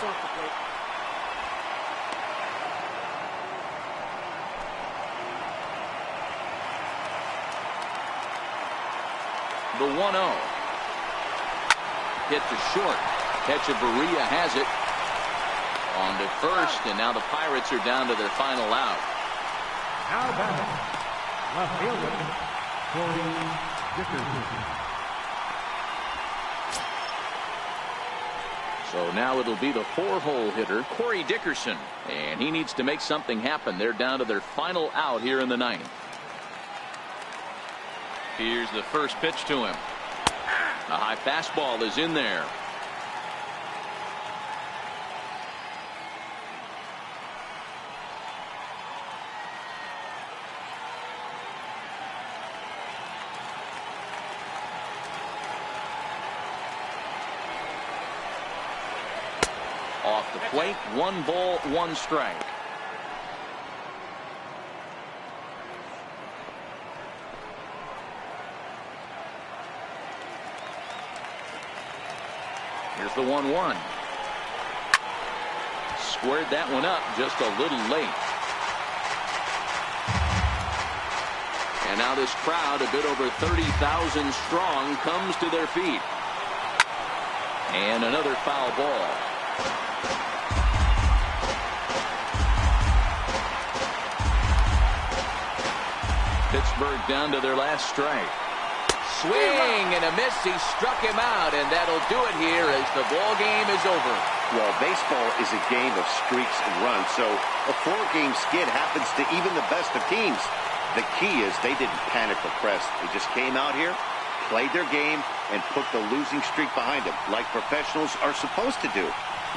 The 1-0. Hit to short. Echeverria has it. On to first, and now the Pirates are down to their final out. Now batting, left fielder, Corey Dickerson. So now it'll be the 4-hole hitter, Corey Dickerson. And he needs to make something happen. They're down to their final out here in the 9th. Here's the first pitch to him. A high fastball is in there. Off the plate, 1 ball, 1 strike. Here's the 1-1. Squared that one up just a little late. And now this crowd, a bit over 30,000 strong, comes to their feet. And another foul ball. Pittsburgh down to their last strike. Swing and a miss. He struck him out, and that'll do it here as the ball game is over. Well, baseball is a game of streaks and runs, so a 4-game skid happens to even the best of teams. The key is they didn't panic or press. They just came out here, played their game, and put the losing streak behind them, like professionals are supposed to do.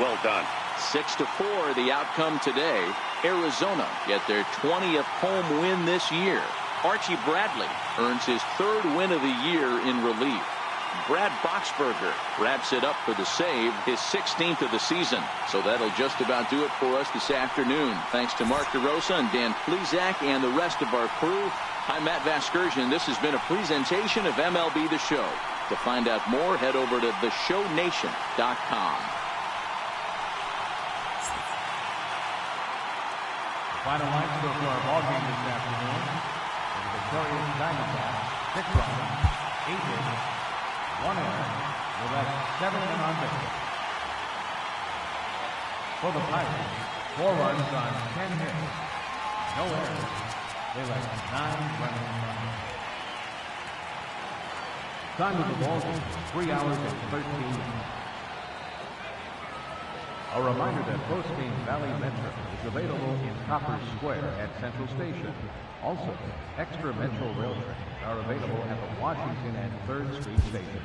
Well done. 6-4 the outcome today. Arizona get their 20th home win this year. Archie Bradley earns his 3rd win of the year in relief. Brad Boxberger wraps it up for the save, his 16th of the season. So that'll just about do it for us this afternoon. Thanks to Mark DeRosa and Dan Plezak and the rest of our crew. I'm Matt Vasgersian. This has been a presentation of MLB The Show. To find out more, head over to theshownation.com. Final line score for our ball game this afternoon. The victorious Diamondbacks, 6 runs, 8 hits, 1 error, with left 7 men on base. For the Pirates, 4 runs on 10 hits. No errors. They left 9 running runs. Time of the ball game, 3 hours and 13 minutes. A reminder that post-game Valley Metro is available in Copper Square at Central Station. Also, extra Metro rail trains are available at the Washington and 3rd Street stations.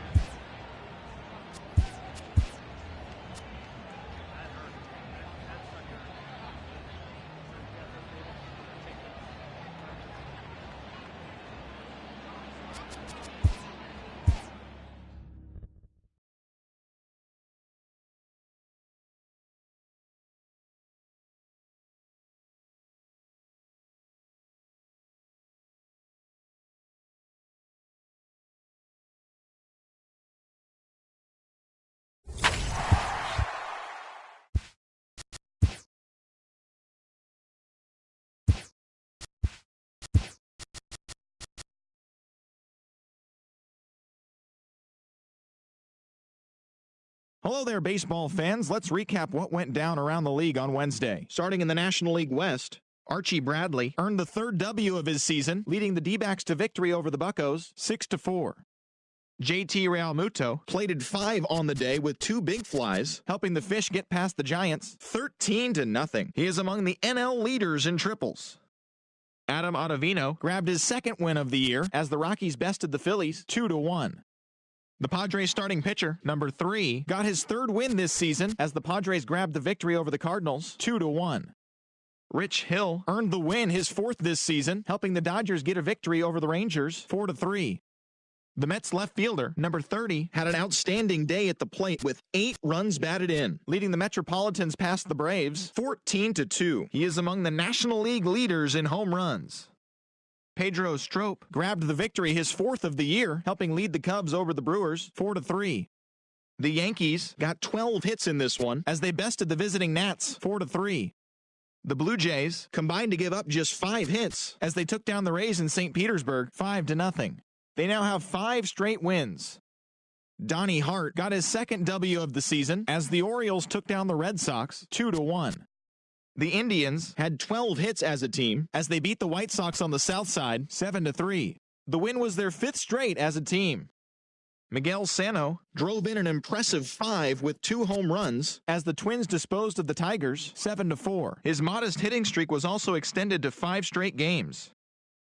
Hello there, baseball fans. Let's recap what went down around the league on Wednesday. Starting in the National League West, Archie Bradley earned the 3rd W of his season, leading the D-backs to victory over the Buccos 6-4. JT Realmuto plated 5 on the day with 2 big flies, helping the Fish get past the Giants 13-0. He is among the NL leaders in triples. Adam Ottavino grabbed his 2nd win of the year as the Rockies bested the Phillies 2-1. The Padres starting pitcher, number 3, got his 3rd win this season as the Padres grabbed the victory over the Cardinals 2-1. Rich Hill earned the win, his 4th this season, helping the Dodgers get a victory over the Rangers 4-3. The Mets left fielder, number 30, had an outstanding day at the plate with 8 runs batted in, leading the Metropolitans past the Braves 14-2. He is among the National League leaders in home runs. Pedro Strop grabbed the victory, his 4th of the year, helping lead the Cubs over the Brewers 4-3. The Yankees got 12 hits in this one as they bested the visiting Nats 4-3. The Blue Jays combined to give up just 5 hits as they took down the Rays in St. Petersburg 5-0. They now have 5 straight wins. Donnie Hart got his 2nd W of the season as the Orioles took down the Red Sox 2-1. The Indians had 12 hits as a team as they beat the White Sox on the south side 7-3. The win was their 5th straight as a team. Miguel Sano drove in an impressive 5 with 2 home runs as the Twins disposed of the Tigers 7-4. His modest hitting streak was also extended to 5 straight games.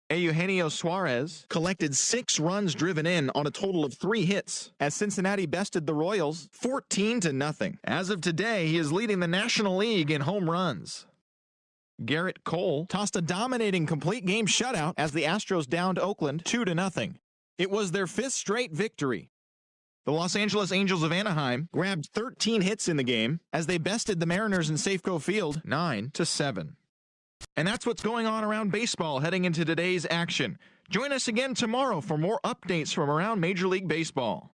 Eugenio Suarez collected 6 runs driven in on a total of 3 hits as Cincinnati bested the Royals 14-0. As of today, he is leading the National League in home runs. Garrett Cole tossed a dominating complete game shutout as the Astros downed Oakland 2-0. It was their 5th straight victory. The Los Angeles Angels of Anaheim grabbed 13 hits in the game as they bested the Mariners in Safeco Field 9-7. And that's what's going on around baseball heading into today's action. Join us again tomorrow for more updates from around Major League Baseball.